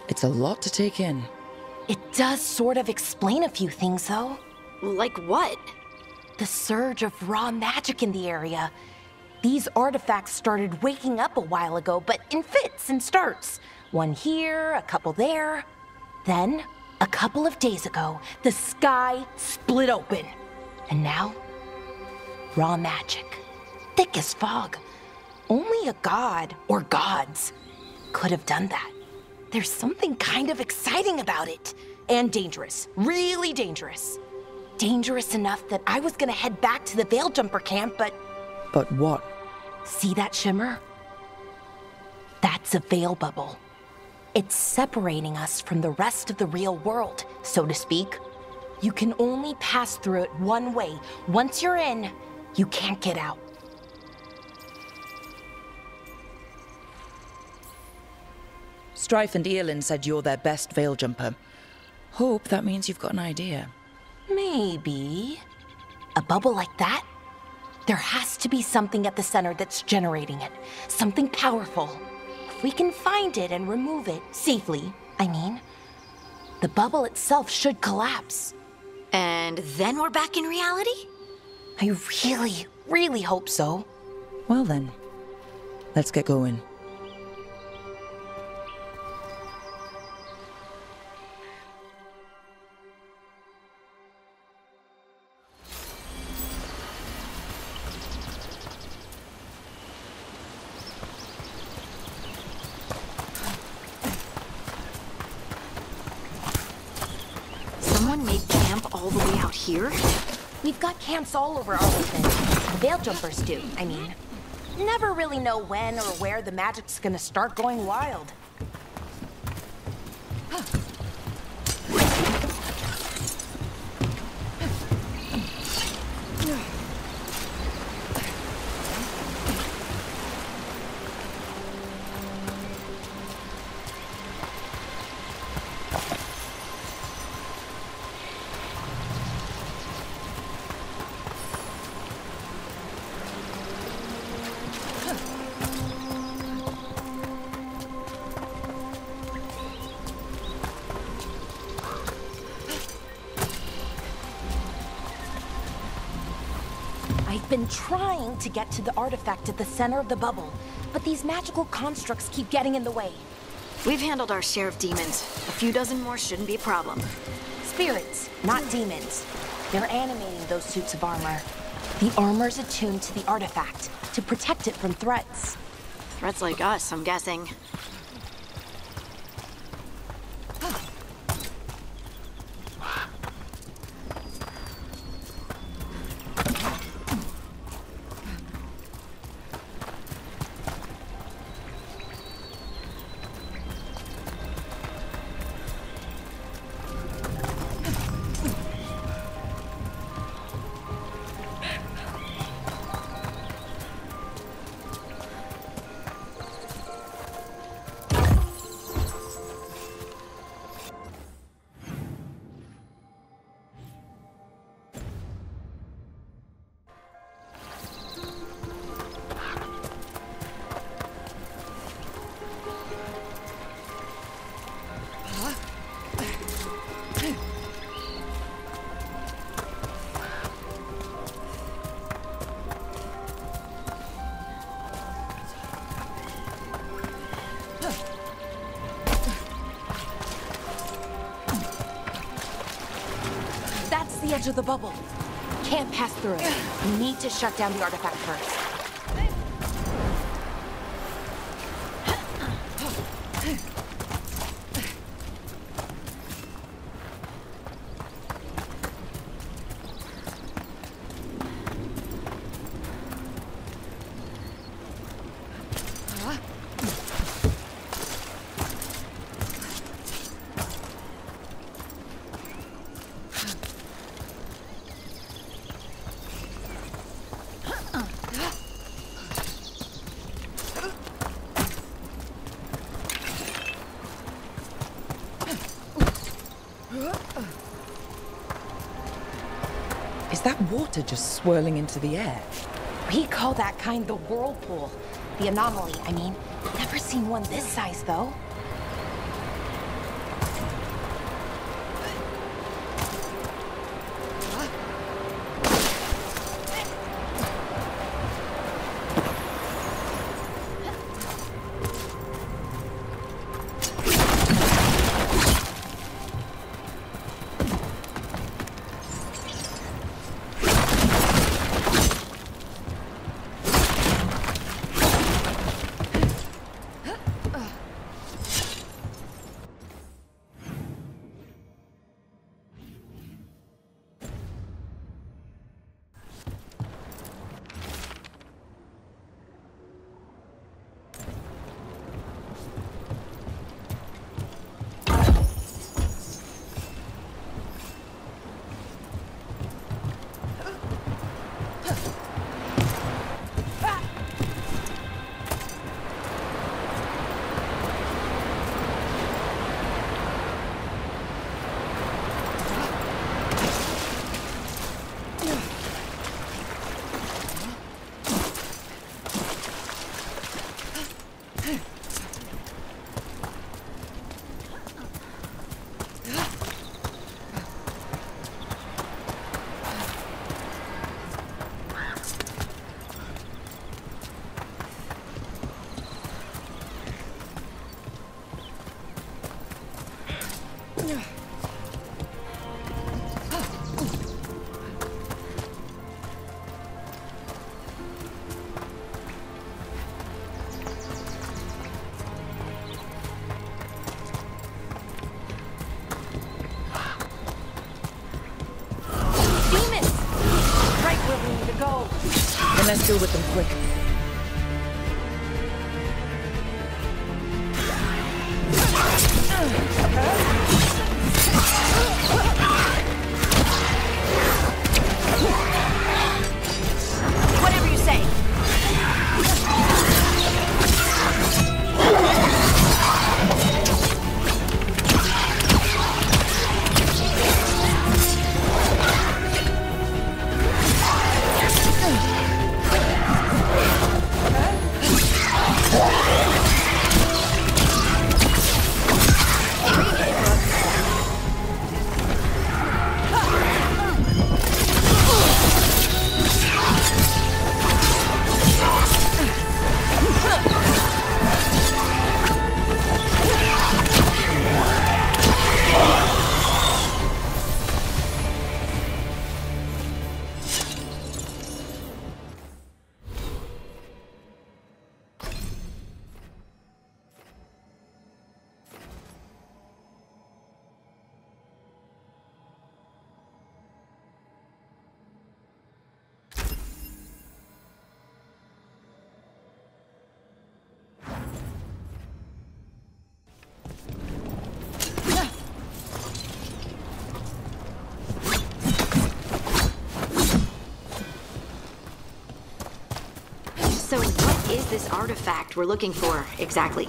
It's a lot to take in. It does sort of explain a few things, though. Like what? The surge of raw magic in the area. These artifacts started waking up a while ago, but in fits and starts. One here, a couple there. Then, a couple of days ago, the sky split open. And now, raw magic. Thick as fog. Only a god, or gods, could have done that. There's something kind of exciting about it. And dangerous. Really dangerous. Dangerous enough that I was gonna head back to the Veil-Jumper camp, but... But what? See that shimmer? That's a veil bubble. It's separating us from the rest of the real world, so to speak. You can only pass through it one way. Once you're in, you can't get out. Strife and Earlin said you're their best veil jumper. Hope that means you've got an idea. Maybe. A bubble like that? There has to be something at the center that's generating it. Something powerful. If we can find it and remove it safely, I mean, the bubble itself should collapse. And then we're back in reality? I really, really hope so. Well then, let's get going. Someone made camp all the way out here? We've got camps all over Arlington. The Veil Jumpers do, I mean. Never really know when or where the magic's gonna start going wild. I've been trying to get to the artifact at the center of the bubble, but these magical constructs keep getting in the way. We've handled our share of demons. A few dozen more shouldn't be a problem. Spirits, not demons. They're animating those suits of armor. The armor's attuned to the artifact to protect it from threats. Threats like us, I'm guessing. edge of the bubble. Can't pass through it. We need to shut down the artifact first. Is that water just swirling into the air? We call that kind the whirlpool. The anomaly, I mean. Never seen one this size, though. Let's deal with them quick. Whatever you say. So what is this artifact we're looking for, exactly?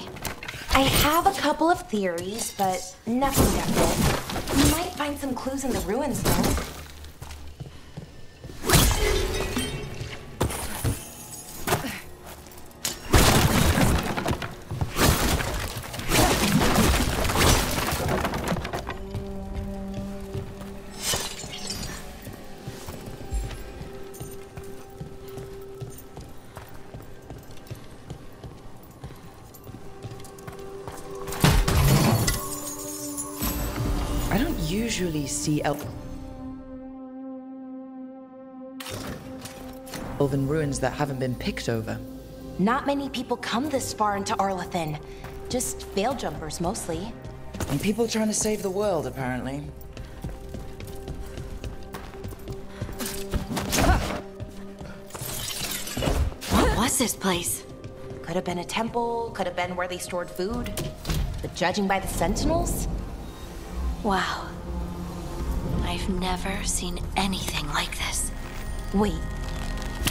I have a couple of theories, but nothing definite. We might find some clues in the ruins, though. I don't usually see elf. Elven ruins that haven't been picked over. Not many people come this far into Arlathan. Just veil jumpers, mostly. And people trying to save the world, apparently. What was this place? Could have been a temple, could have been where they stored food. But judging by the sentinels... Wow. I've never seen anything like this. Wait,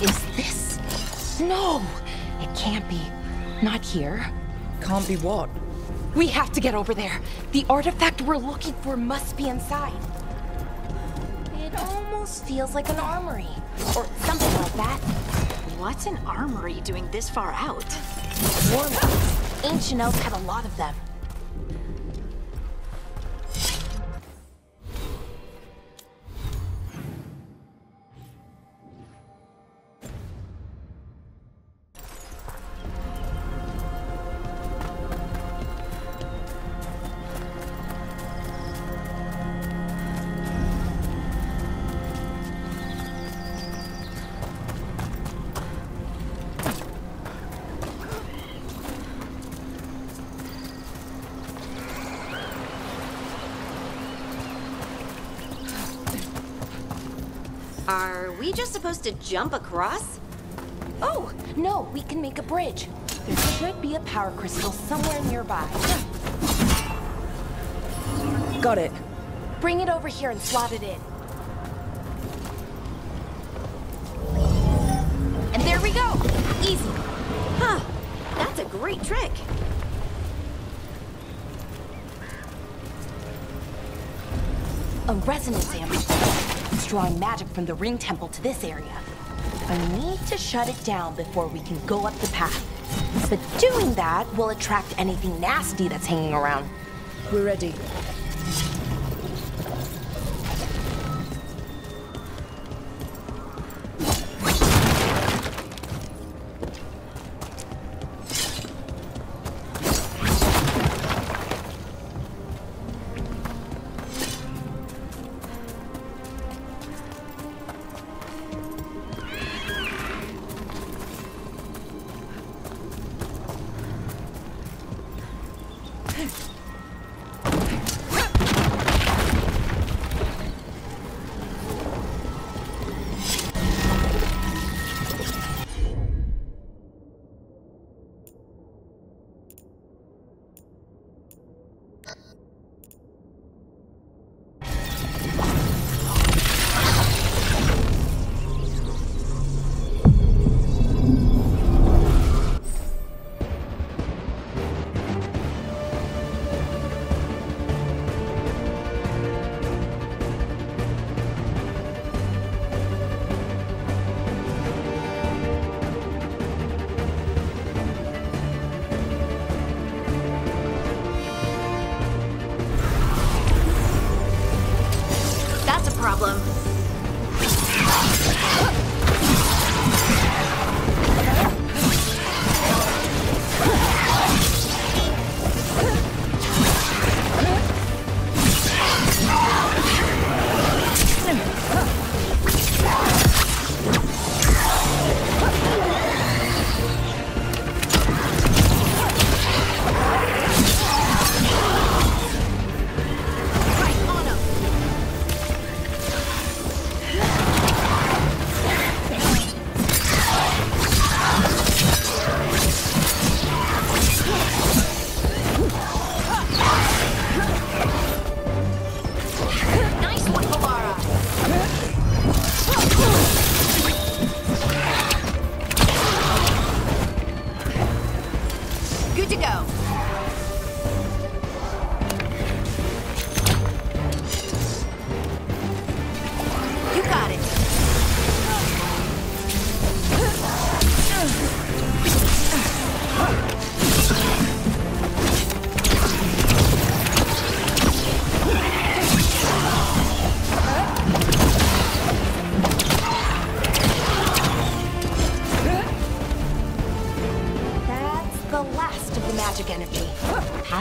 is this... No! It can't be. Not here. Can't be what? We have to get over there. The artifact we're looking for must be inside. It almost feels like an armory. Or something like that. What's an armory doing this far out? Warlocks. Ancient elves had a lot of them. Are we just supposed to jump across? Oh, no, we can make a bridge. There should be a power crystal somewhere nearby. Got it. Bring it over here and slot it in. And there we go! Easy. Huh. That's a great trick. A resonance amplifier. It's drawing magic from the ring temple to this area. I need to shut it down before we can go up the path. But doing that will attract anything nasty that's hanging around. We're ready. Problem.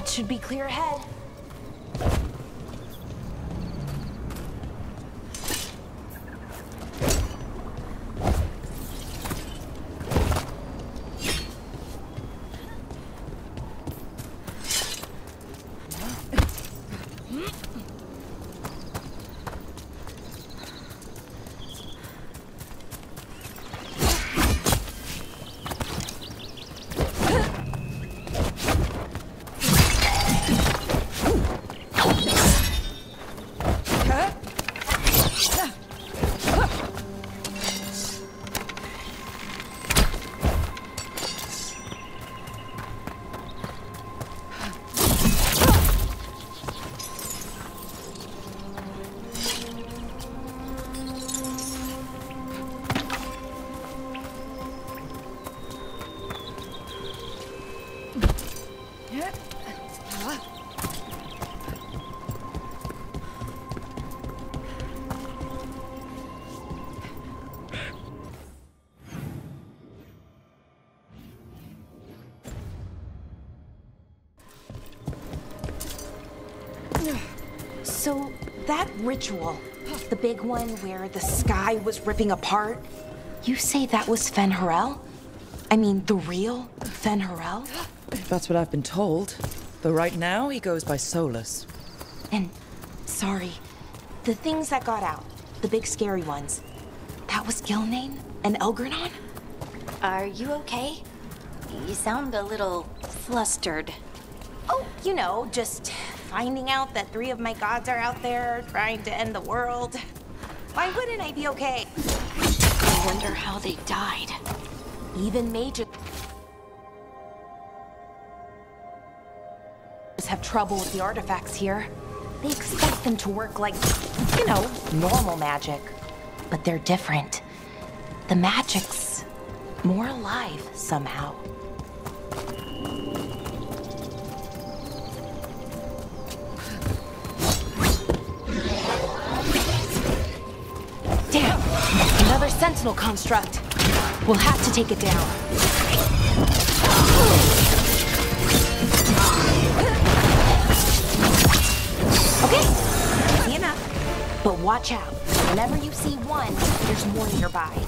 Should be clear ahead. So, that ritual, the big one where the sky was ripping apart, you say that was Fen'Harel? I mean, the real Fen'Harel? That's what I've been told. Though right now, he goes by Solus. And, sorry, the things that got out, the big scary ones, that was Gilnane and Elgranon? Are you okay? You sound a little flustered. Oh, you know, just finding out that 3 of my gods are out there trying to end the world. Why wouldn't I be okay? I wonder how they died. Even mages have trouble with the artifacts here. They expect them to work like, you know, normal magic. But they're different. The magic's more alive somehow. Damn! Another sentinel construct. We'll have to take it down. Okay, easy enough. But watch out. Whenever you see one, there's more nearby.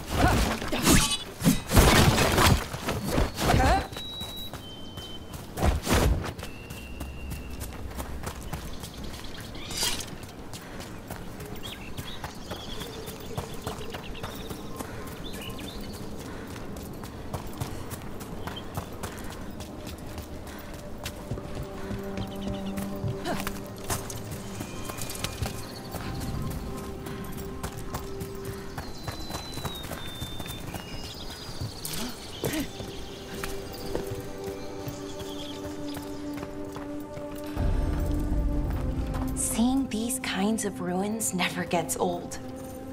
Seeing these kinds of ruins never gets old.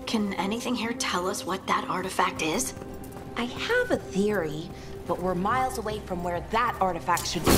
Can anything here tell us what that artifact is? I have a theory, but we're miles away from where that artifact should be.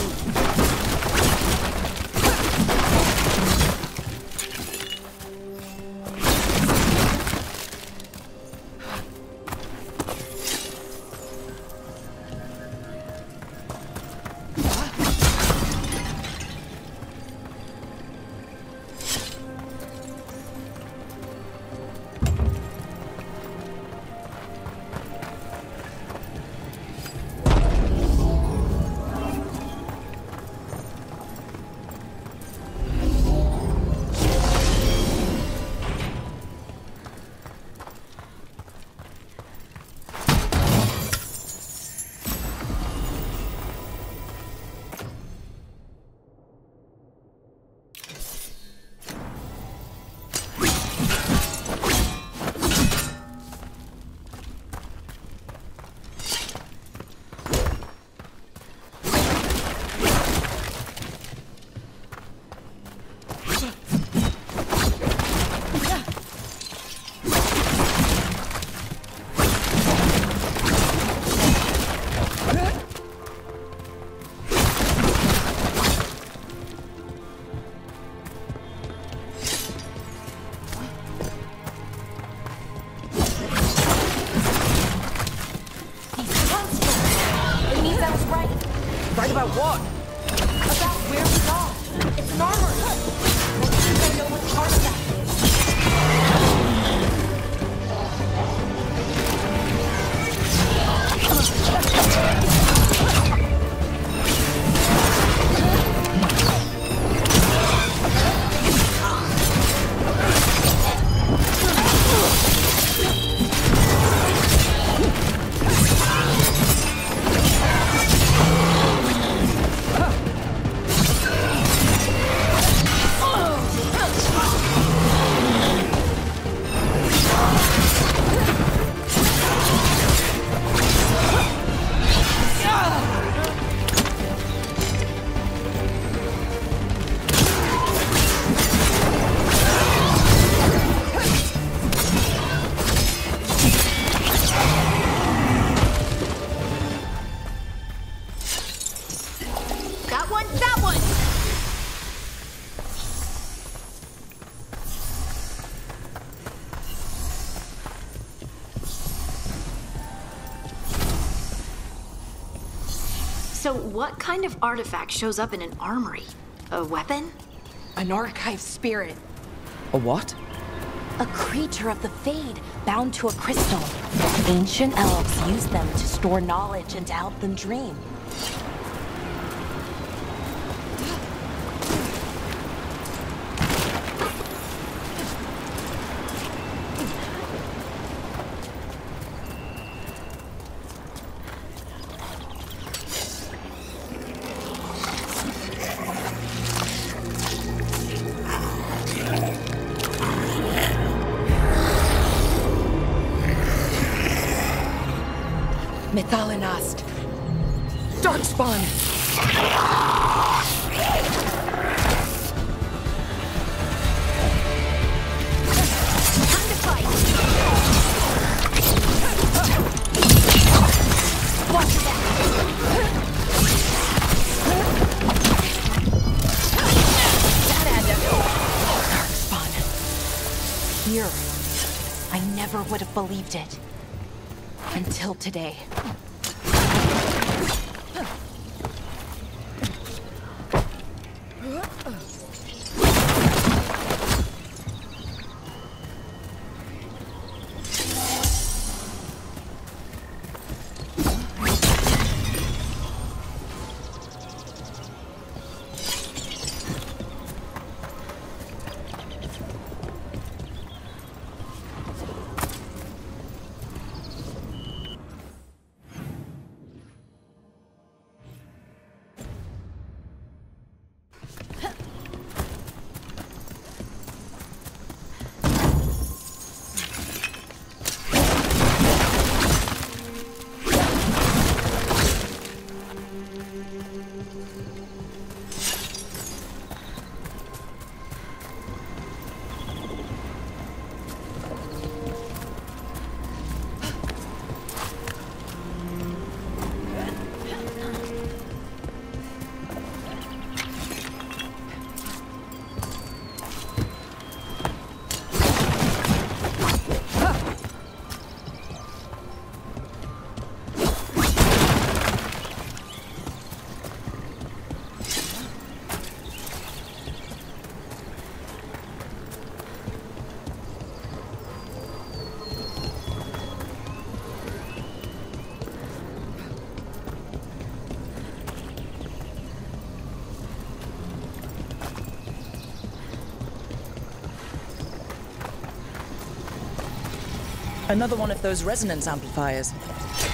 Right about what? About where we are. It's an armory. I think I know what the artifact So what kind of artifact shows up in an armory? A weapon? An archive spirit. A what? A creature of the Fade, bound to a crystal. Ancient elves use them to store knowledge and to help them dream. Methalinast. Darkspawn! Time to fight! Watch your back! Darkspawn. Here. I never would have believed it. Until today. Another one of those resonance amplifiers.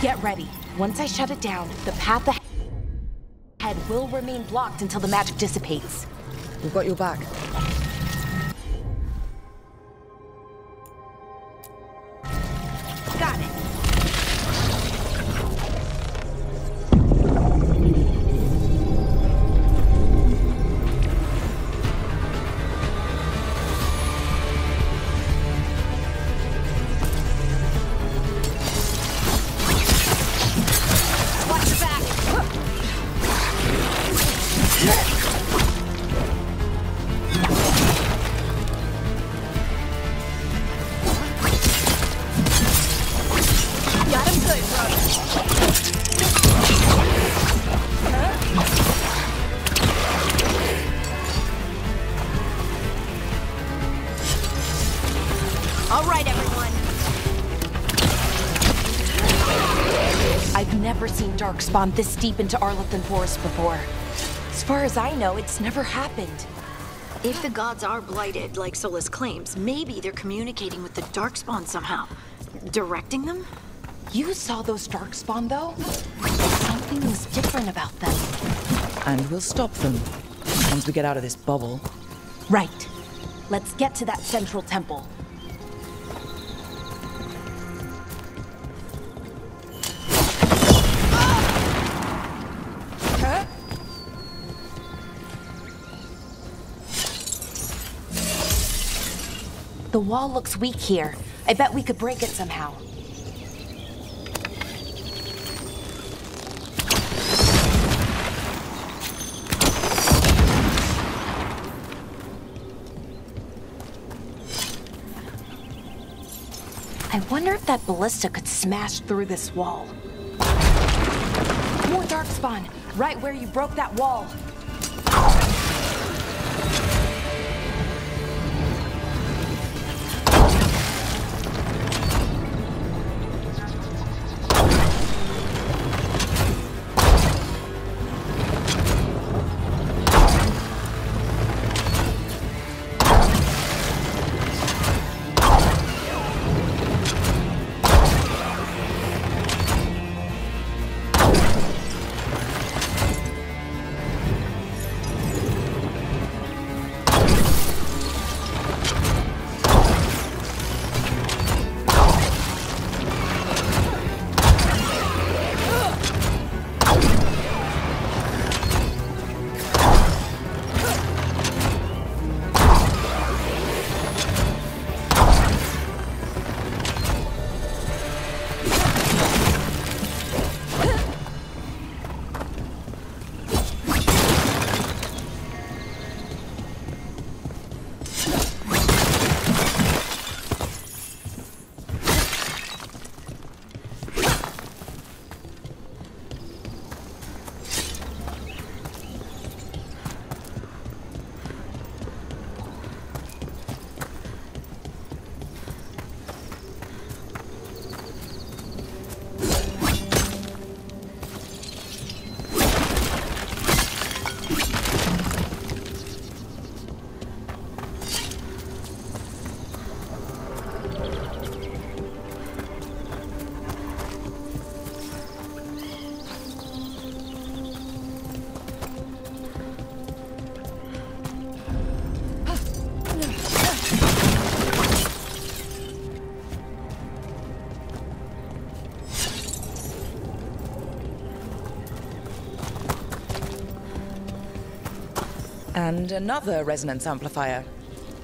Get ready. Once I shut it down, the path ahead will remain blocked until the magic dissipates. We've got your back. Got it. Watch your back. Got him good, brother. All right, everyone. I've never seen Darkspawn this deep into Arlethan Forest before. As far as I know, it's never happened. If the gods are blighted, like Solus claims, maybe they're communicating with the Darkspawn somehow. Directing them? You saw those Darkspawn, though? Something was different about them. And we'll stop them. Once we get out of this bubble. Right. Let's get to that central temple. The wall looks weak here. I bet we could break it somehow. I wonder if that ballista could smash through this wall. More Darkspawn, right where you broke that wall. And another resonance amplifier.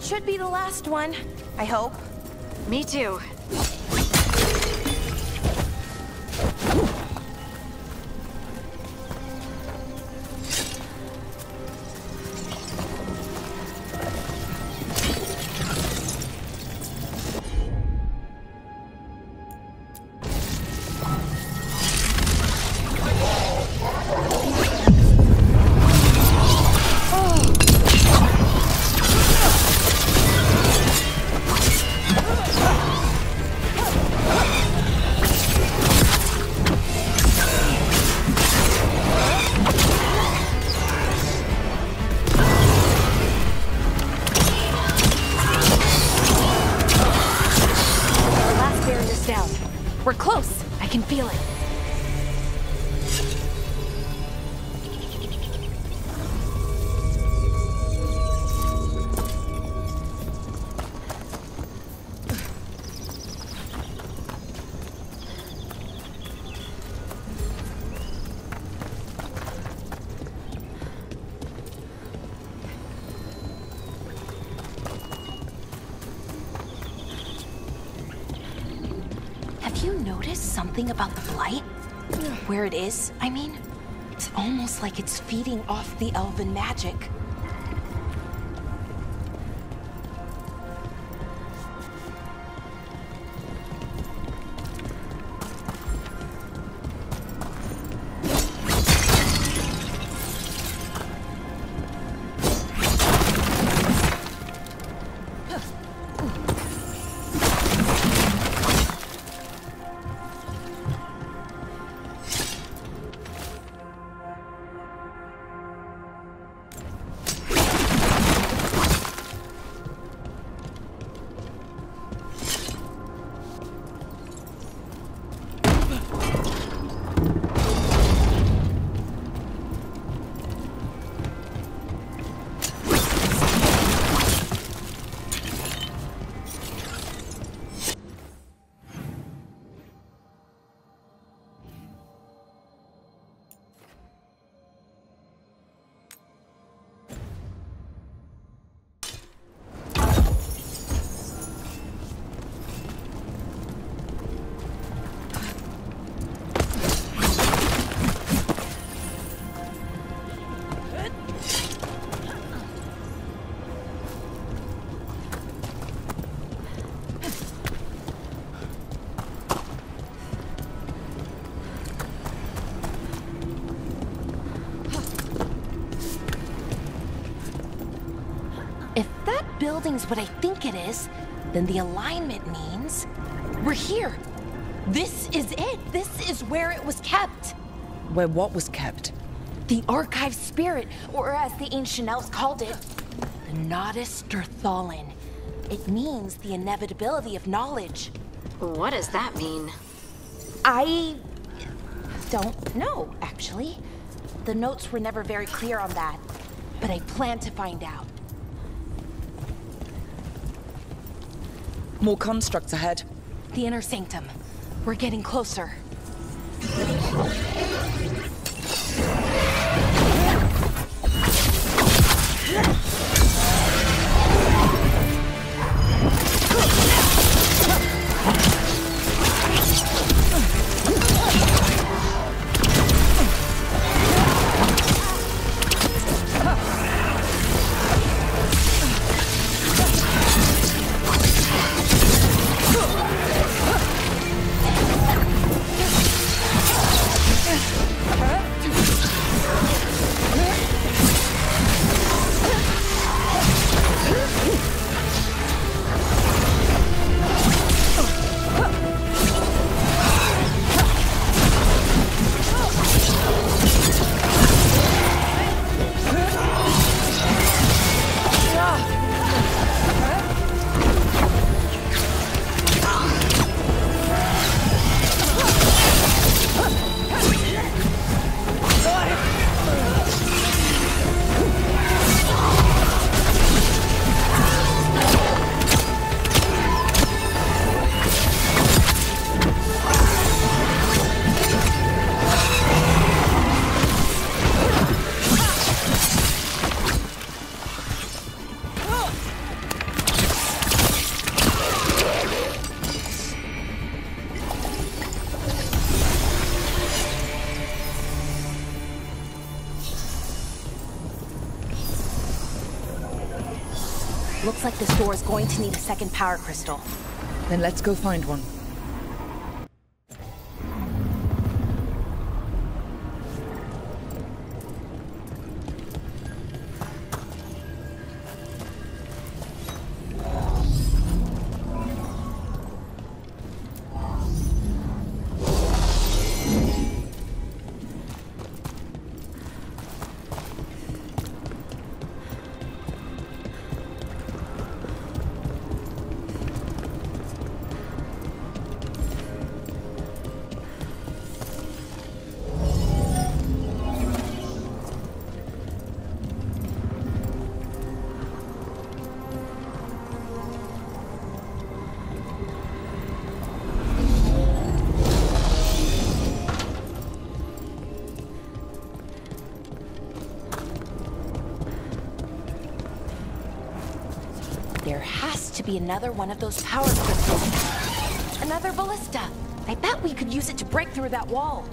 Should be the last one, I hope. Me too. We're close. I can feel it. Have you noticed something about the Blight? Where it is, I mean? It's almost like it's feeding off the elven magic. Building's what I think it is, then the alignment means we're here. This is it. This is where it was kept. Where what was kept? The archive spirit, or as the ancient elves called it, the Nodus Derthalin. It means the inevitability of knowledge. What does that mean? I don't know, actually. The notes were never very clear on that, but I plan to find out. More constructs ahead. The inner sanctum. We're getting closer. Looks like this door is going to need a second power crystal. Then let's go find one. There has to be another one of those power crystals. Another ballista. I bet we could use it to break through that wall.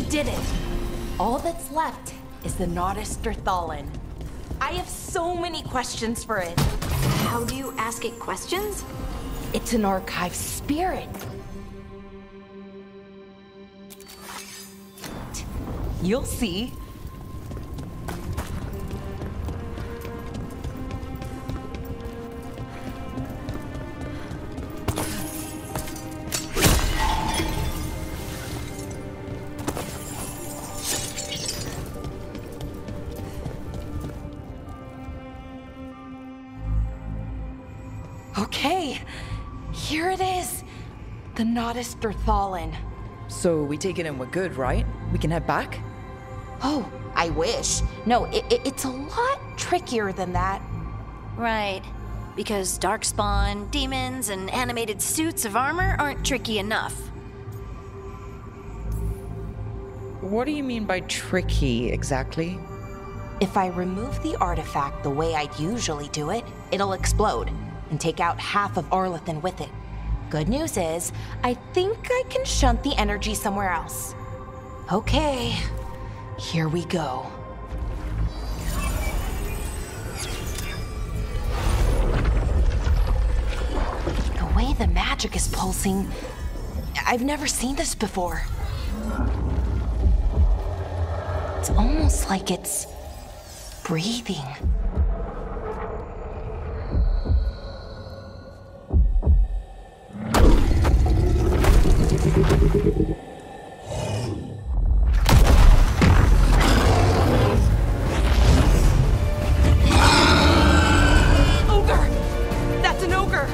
Did it. All that's left is the Nodus Thallen. I have so many questions for it. How do you ask it questions? It's an archive spirit. You'll see. Okay, here it is. The Nodus Thallen. So we take it and we're good, right? We can head back? Oh, I wish. No, it's a lot trickier than that. Right. Because darkspawn, demons, and animated suits of armor aren't tricky enough. What do you mean by tricky, exactly? If I remove the artifact the way I'd usually do it, it'll explode and take out half of Arlethan with it. Good news is, I think I can shunt the energy somewhere else. Okay, here we go. The way the magic is pulsing, I've never seen this before. It's almost like it's breathing. Ogre! That's an ogre!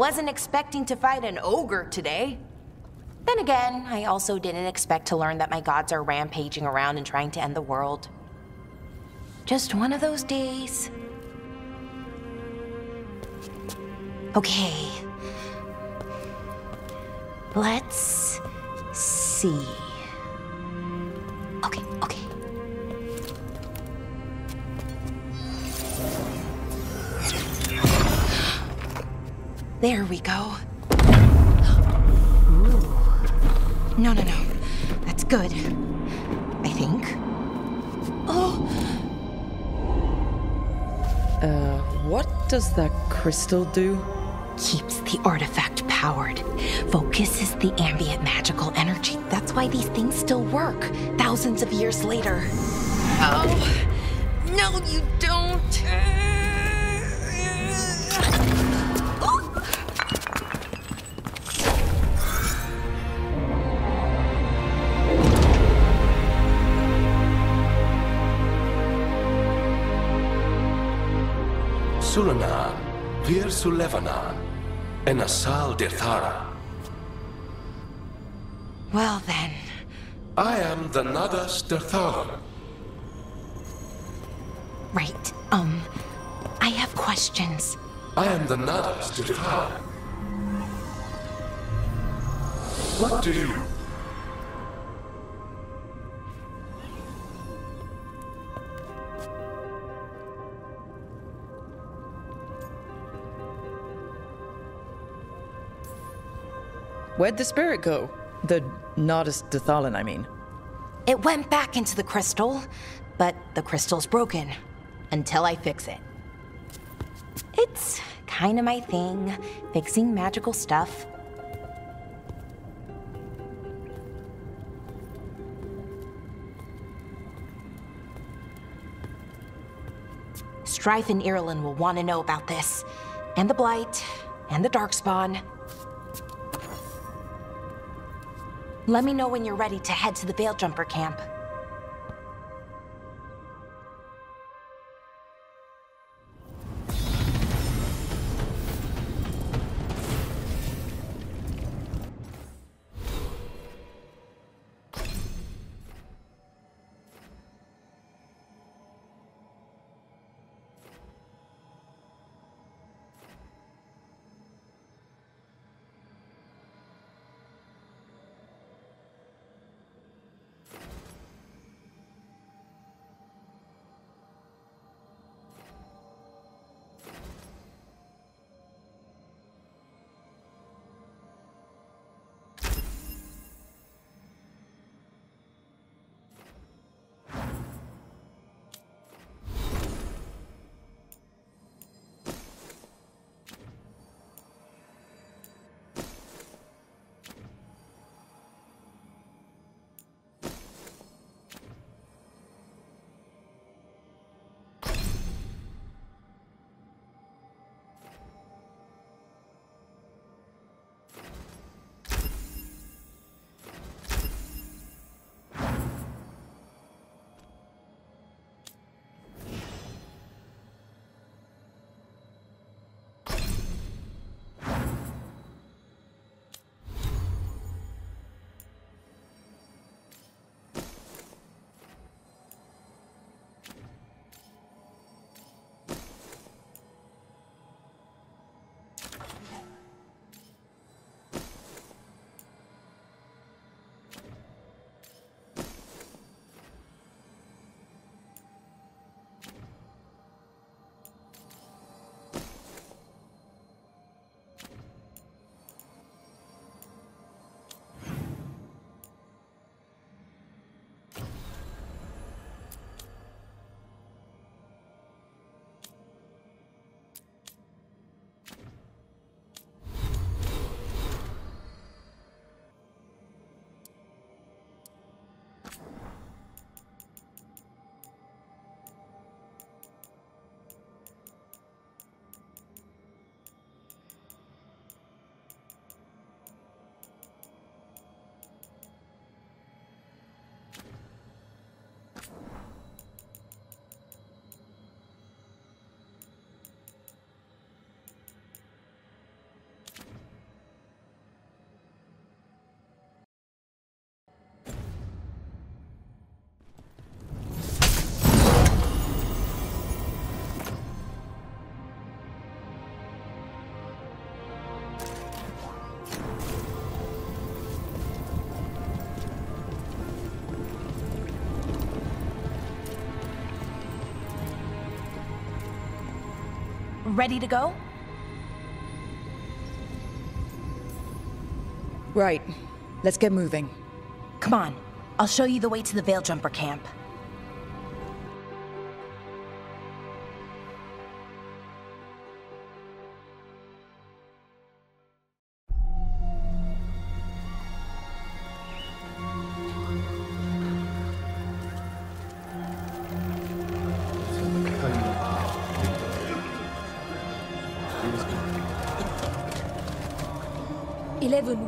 wasn't expecting to fight an ogre today. Then again, I also didn't expect to learn that my gods are rampaging around and trying to end the world. Just one of those days. Okay. Let's see. Okay. There we go. Ooh. No. That's good. I think. Oh! What does that crystal do? Keeps the artifact powered. Focuses the ambient magical energy. That's why these things still work, thousands of years later. Oh! No, you don't! Sulana, Vir Sulevana, and Asal Dethara. Well then. I am the Nadas Dethalan. Right, I have questions. I am the Nadas Dethalan. What do you... Where'd the spirit go? The Nadas Dethalan, I mean. It went back into the crystal, but the crystal's broken. Until I fix it. It's kinda my thing, fixing magical stuff. Strife and Irulan will want to know about this. And the Blight, and the Darkspawn. Let me know when you're ready to head to the Veil Jumper camp. ready to go? Right. Let's get moving. Come on, I'll show you the way to the Veil Jumper camp.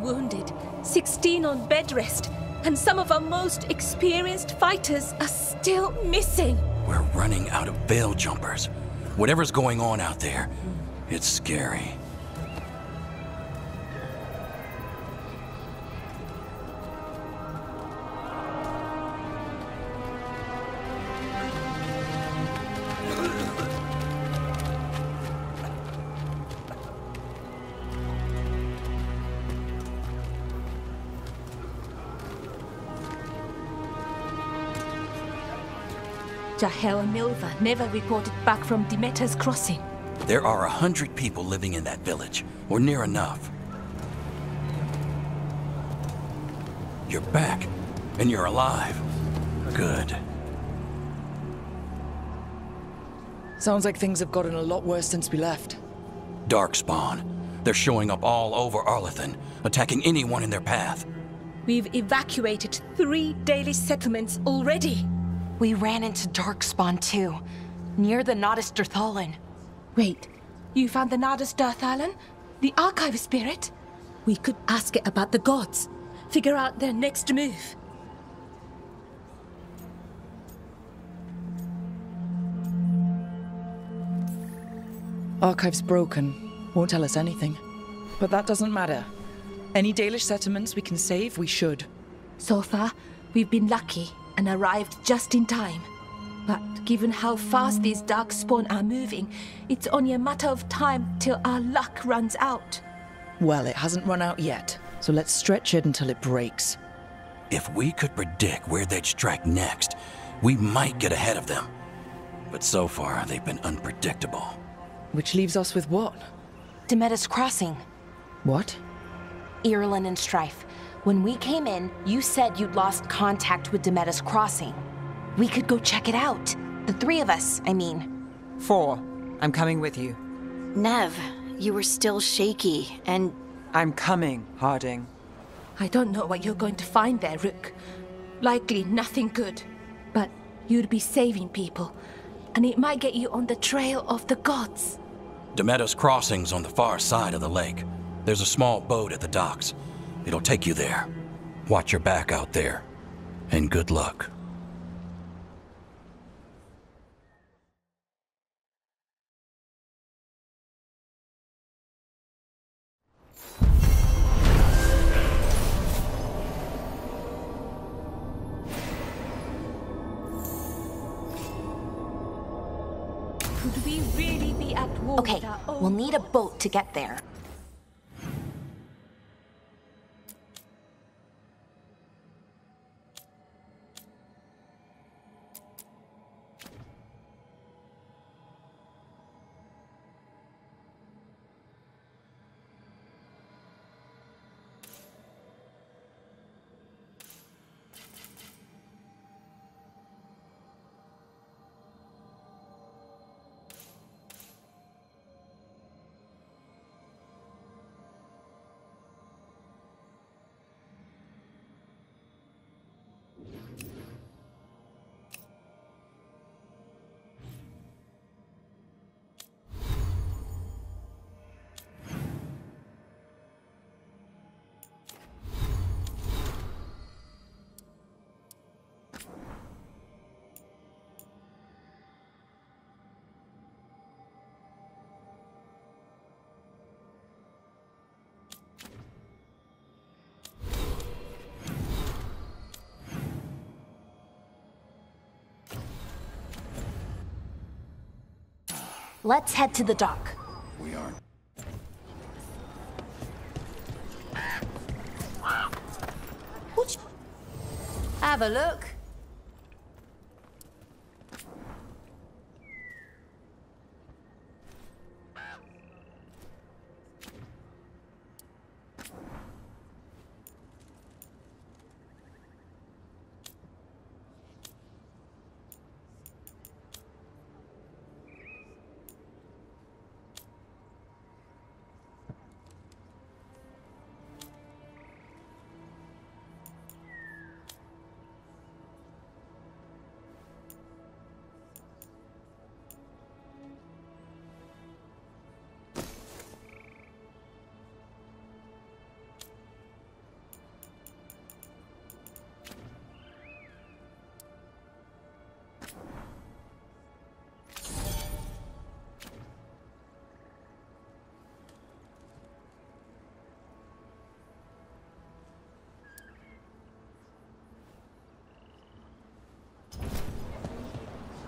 Wounded, 16 on bed rest, and some of our most experienced fighters are still missing. We're running out of Veil Jumpers. Whatever's going on out there, it's scary. Jahel and Milva never reported back from Demeter's crossing. There are 100 people living in that village, or near enough. You're back, and you're alive. Good. Sounds like things have gotten a lot worse since we left. Darkspawn. They're showing up all over Arlathan, attacking anyone in their path. We've evacuated 3 daily settlements already. We ran into Darkspawn too, near the Nodus Dirthalan. Wait, you found the Nodus Dirthalan? The archive spirit? We could ask it about the gods. Figure out their next move. Archive's broken. Won't tell us anything. But that doesn't matter. Any Dalish settlements we can save, we should. So far, we've been lucky and arrived just in time. But given how fast these Darkspawn are moving, it's only a matter of time till our luck runs out. Well, it hasn't run out yet, so let's stretch it until it breaks. If we could predict where they'd strike next, we might get ahead of them. But so far, they've been unpredictable. Which leaves us with what? Demeter's crossing. What? Irulan and Strife. When we came in, you said you'd lost contact with Demeter's crossing. We could go check it out. The 3 of us, I mean. 4. I'm coming with you. Nev, you were still shaky, and... I'm coming, Harding. I don't know what you're going to find there, Rook. Likely nothing good. But you'd be saving people, and it might get you on the trail of the gods. Demeter's crossing's on the far side of the lake. There's a small boat at the docks. It'll take you there. Watch your back out there. And good luck. Could we really be at war? Okay, we'll need a boat to get there. Let's head to the dock. We aren't. Have a look.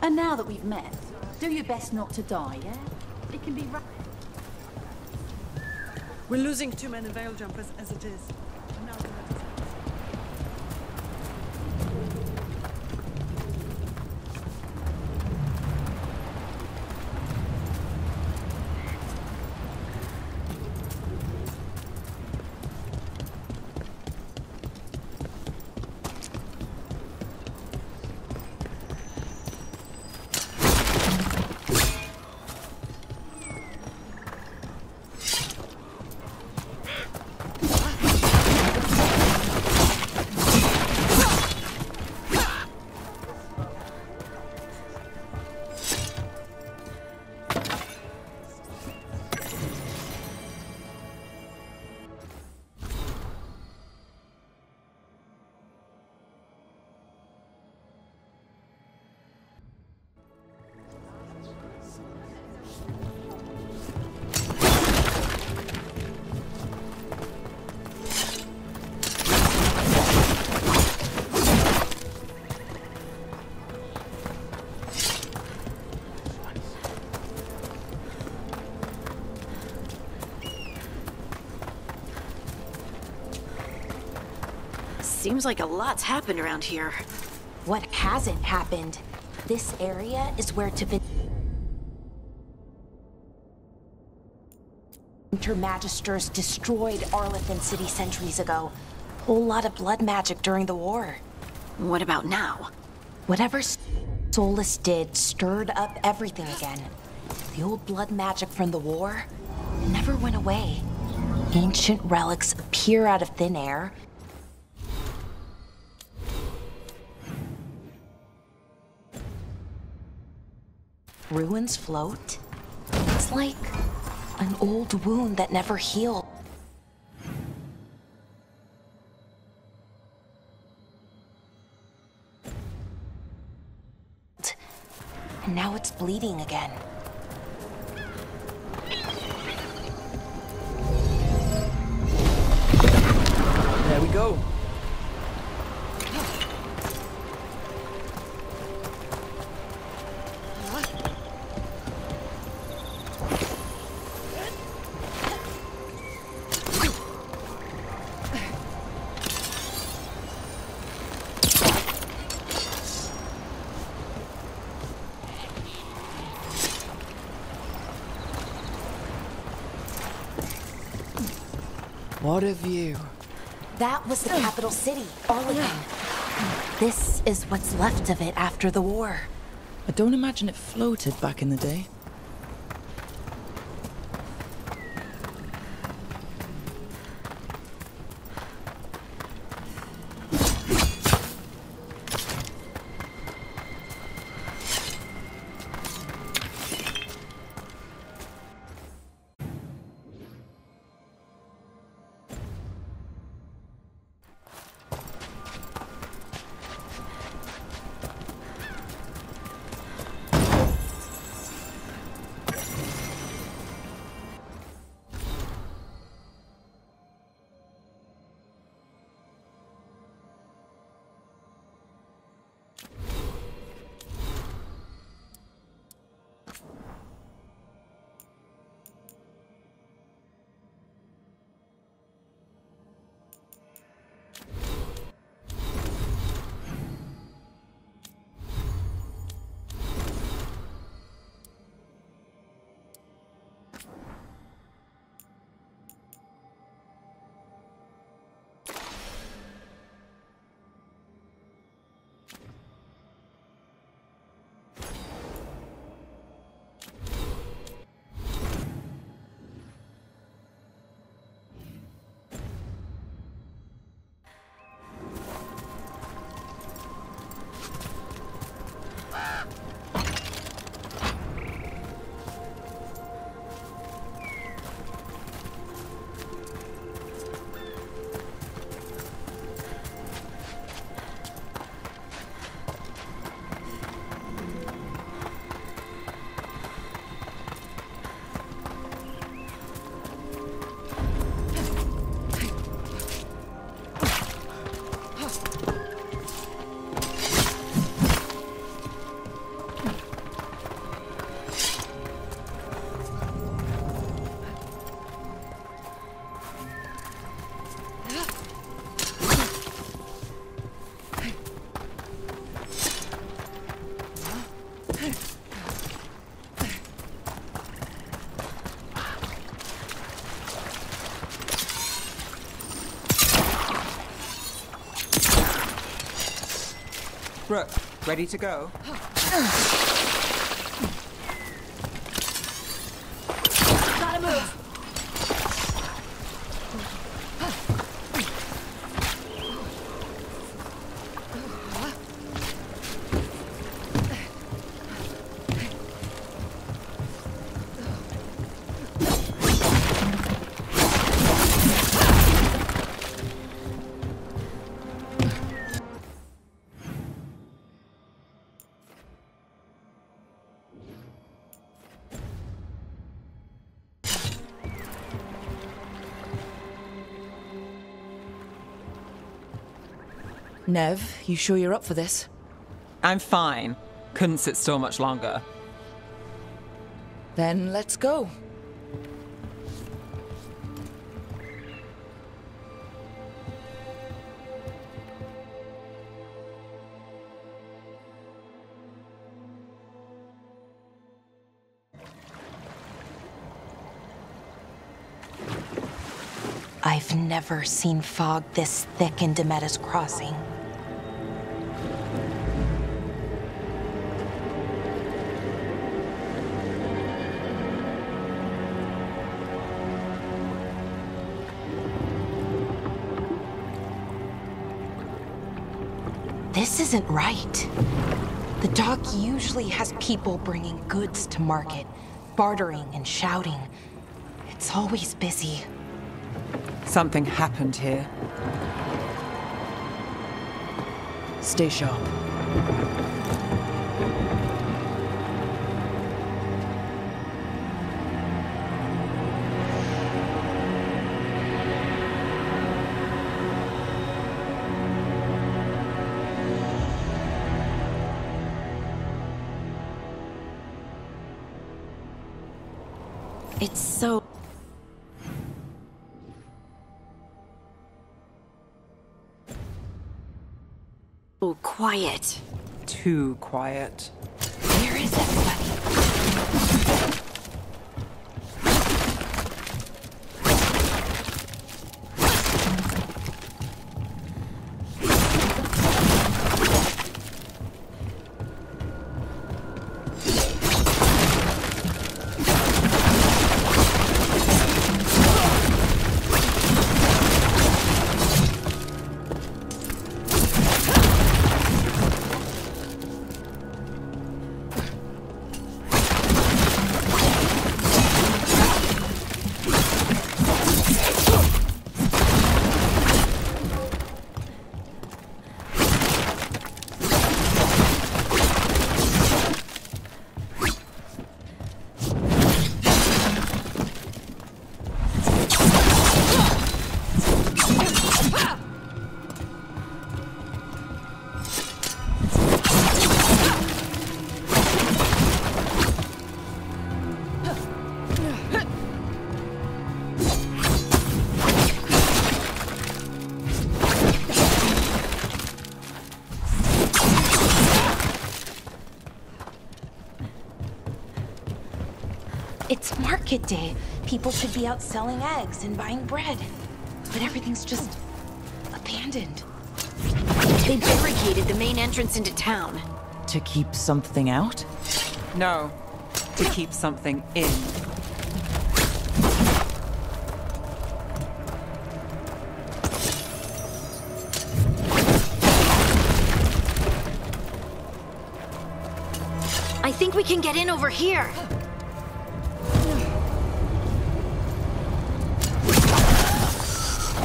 And now that we've met, do your best not to die, yeah? It can be We're losing 2 men in Veil Jumpers as it is. Now the rest is- Seems like a lot's happened around here. What hasn't happened? This area is where Magisters destroyed Arlethan City centuries ago. Whole lot of blood magic during the war. What about now? Whatever Solus did stirred up everything again. The old blood magic from the war never went away. Ancient relics appear out of thin air. Ruins float. It's like an old wound that never healed. And now it's bleeding again. There we go. What a view. That was the capital city, Arlethan. This is what's left of it after the war. I don't imagine it floated back in the day. Brooke, ready to go? Gotta move. Nev, you sure you're up for this? I'm fine. Couldn't sit still much longer. Then let's go. I've never seen fog this thick in Demetta's Crossing. This isn't right. The dock usually has people bringing goods to market, bartering and shouting. It's always busy. Something happened here. Stay sharp. It's so... Oh, quiet. Too quiet. Where is everybody? It's market day. People should be out selling eggs and buying bread. But everything's just abandoned. They barricaded the main entrance into town. To keep something out? No, to keep something in. I think we can get in over here.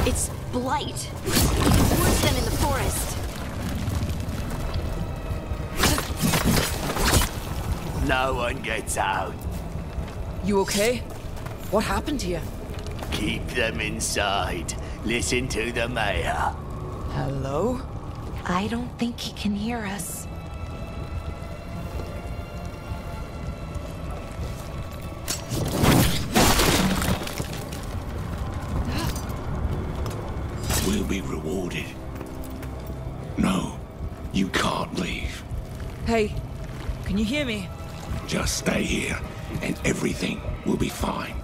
It's Blight. Towards them in the forest. No one gets out. You okay? What happened here? Keep them inside. Listen to the mayor. Hello? I don't think he can hear us. We'll be rewarded. No, you can't leave. Hey, can you hear me? Just stay here, and everything will be fine.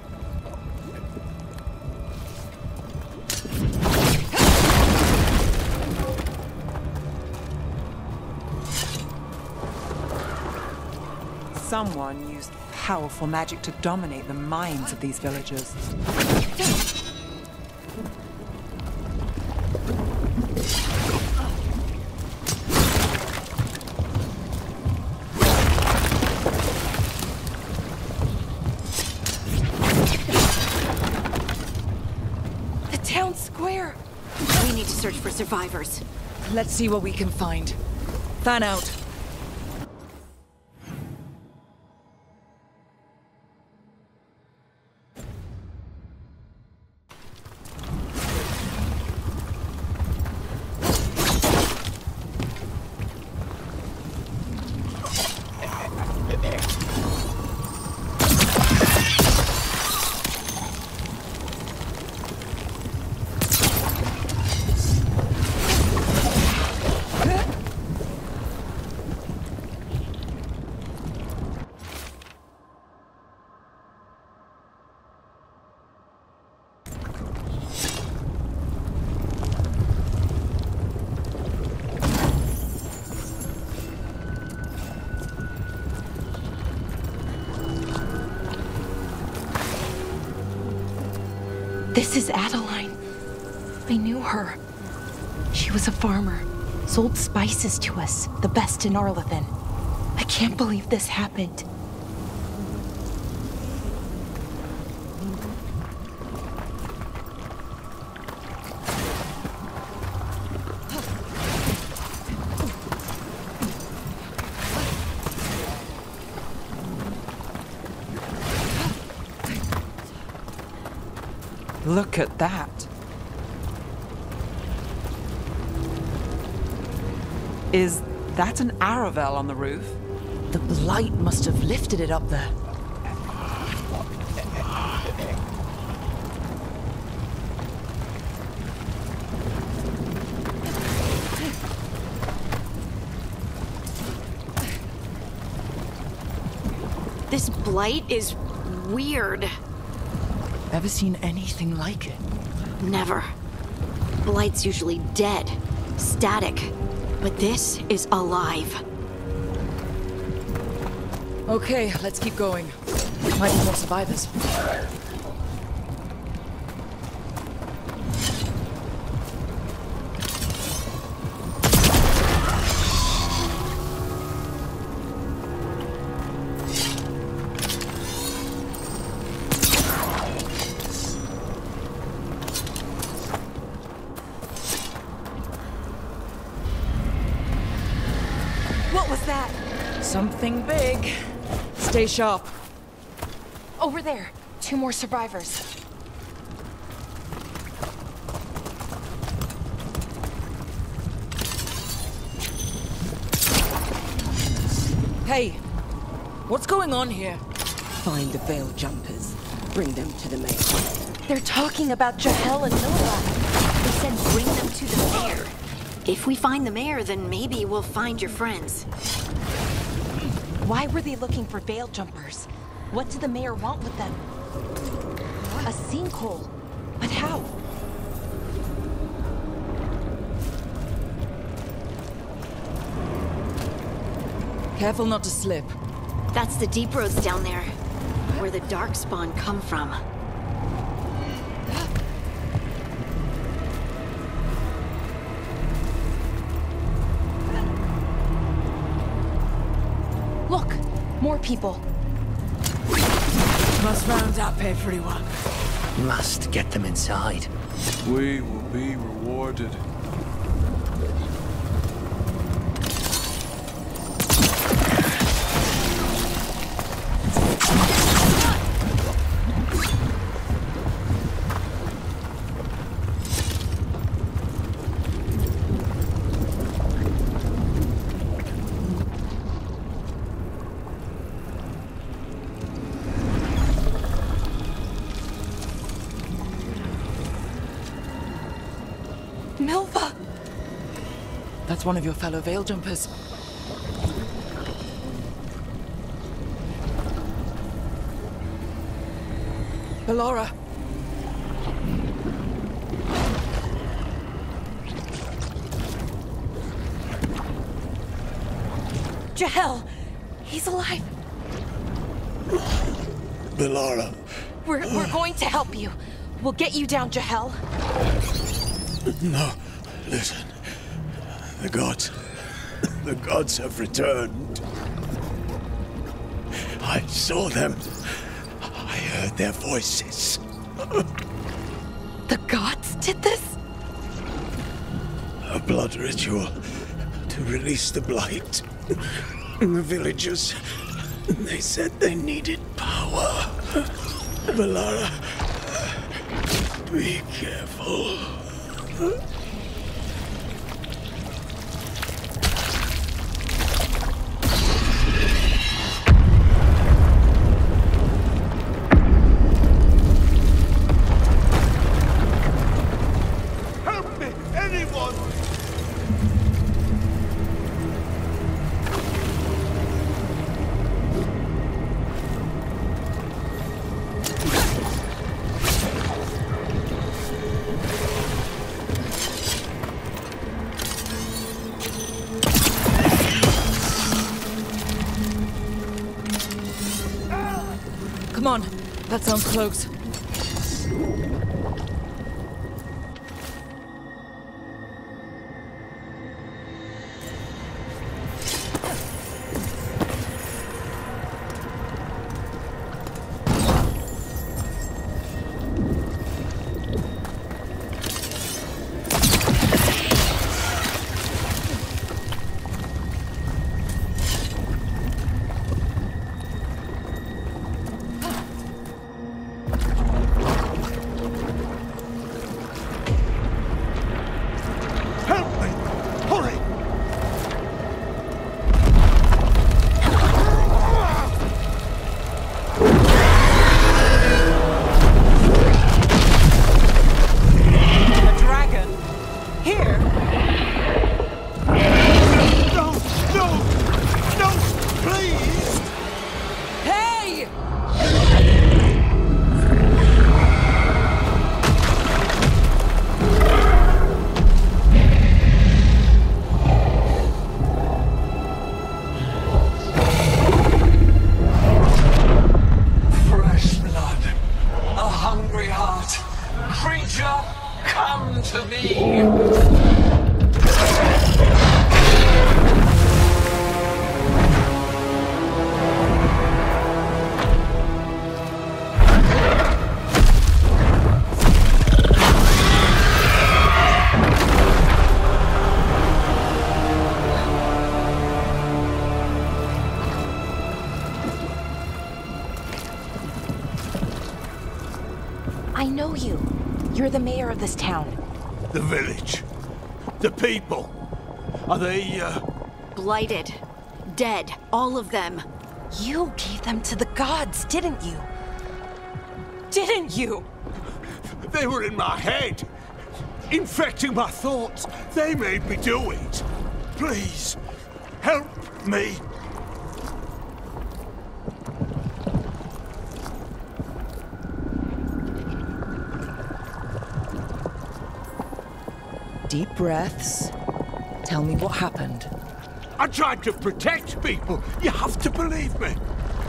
Someone used powerful magic to dominate the minds of these villagers. The town square! We need to search for survivors. Let's see what we can find. Fan out. This is Adeline. I knew her. She was a farmer, sold spices to us, the best in Arlathan. I can't believe this happened. Look at that. Is that an Aravel on the roof? The Blight must have lifted it up there. This Blight is weird. Ever seen anything like it? Never. Blight's usually dead, static, but this is alive. Okay, let's keep going. Might be more survivors. What was that? Something big. Stay sharp. Over there. 2 more survivors. Hey, what's going on here? Find the veil jumpers. Bring them to the mayor. They're talking about Jahel and Noah. They said bring them to the mayor. If we find the mayor, then maybe we'll find your friends. Why were they looking for veil jumpers? What did the mayor want with them? A sinkhole. But how? Careful not to slip. That's the deep roads down there, where the Darkspawn come from. Look! More people. Must round up everyone. Must get them inside. We will be rewarded. Milva! That's one of your fellow veil jumpers. Ballora. Jahel! He's alive! Bellara. We're going to help you. We'll get you down, Jahel. No, listen. The gods have returned. I saw them. I heard their voices. The gods did this? A blood ritual to release the Blight. The villagers, they said they needed power. Bellara, be careful. Help me, anyone! Come on, that sounds close. I know you. You're the mayor of this town. The village. The people. Are they, Blighted. Dead. All of them. You gave them to the gods, didn't you? Didn't you? They were in my head. Infecting my thoughts. They made me do it. Please, help me. Deep breaths. Tell me what happened. I tried to protect people. You have to believe me.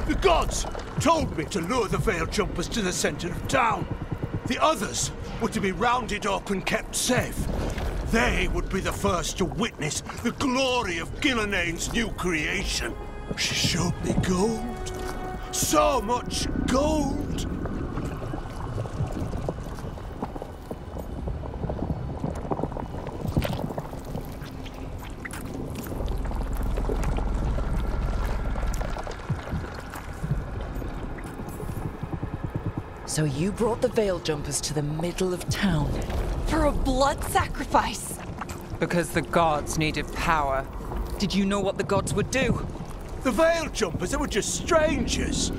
The gods told me to lure the Veil Jumpers to the center of town. The others were to be rounded up and kept safe. They would be the first to witness the glory of Gilnea's new creation. She showed me gold. So much gold. So you brought the Veil Jumpers to the middle of town? For a blood sacrifice! Because the gods needed power. Did you know what the gods would do? The Veil Jumpers, they were just strangers.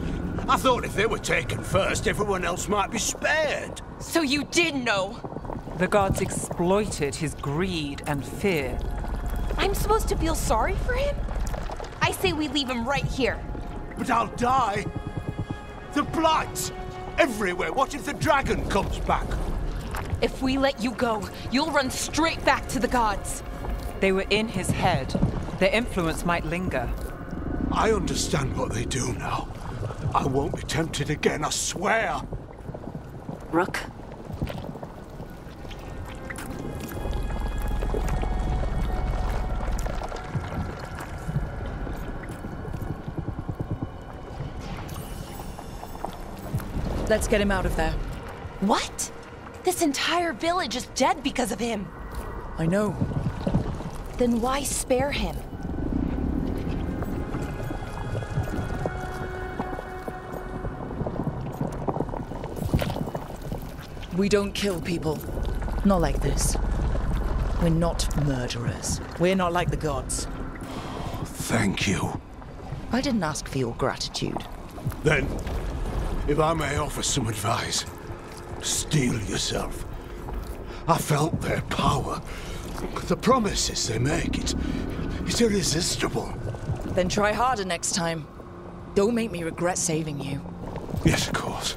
I thought if they were taken first, everyone else might be spared. So you did know? The gods exploited his greed and fear. I'm supposed to feel sorry for him? I say we leave him right here. But I'll die. The Blight! Everywhere. What if the dragon comes back? If we let you go, you'll run straight back to the gods. They were in his head. Their influence might linger. I understand what they do now. I won't be tempted again, I swear. Rook? Let's get him out of there. What? This entire village is dead because of him. I know. Then why spare him? We don't kill people. Not like this. We're not murderers. We're not like the gods. Thank you. I didn't ask for your gratitude. Then, if I may offer some advice, steel yourself. I felt their power. The promises they make, it's irresistible. Then try harder next time. Don't make me regret saving you. Yes, of course.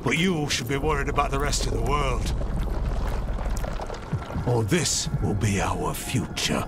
But you should be worried about the rest of the world. Or this will be our future.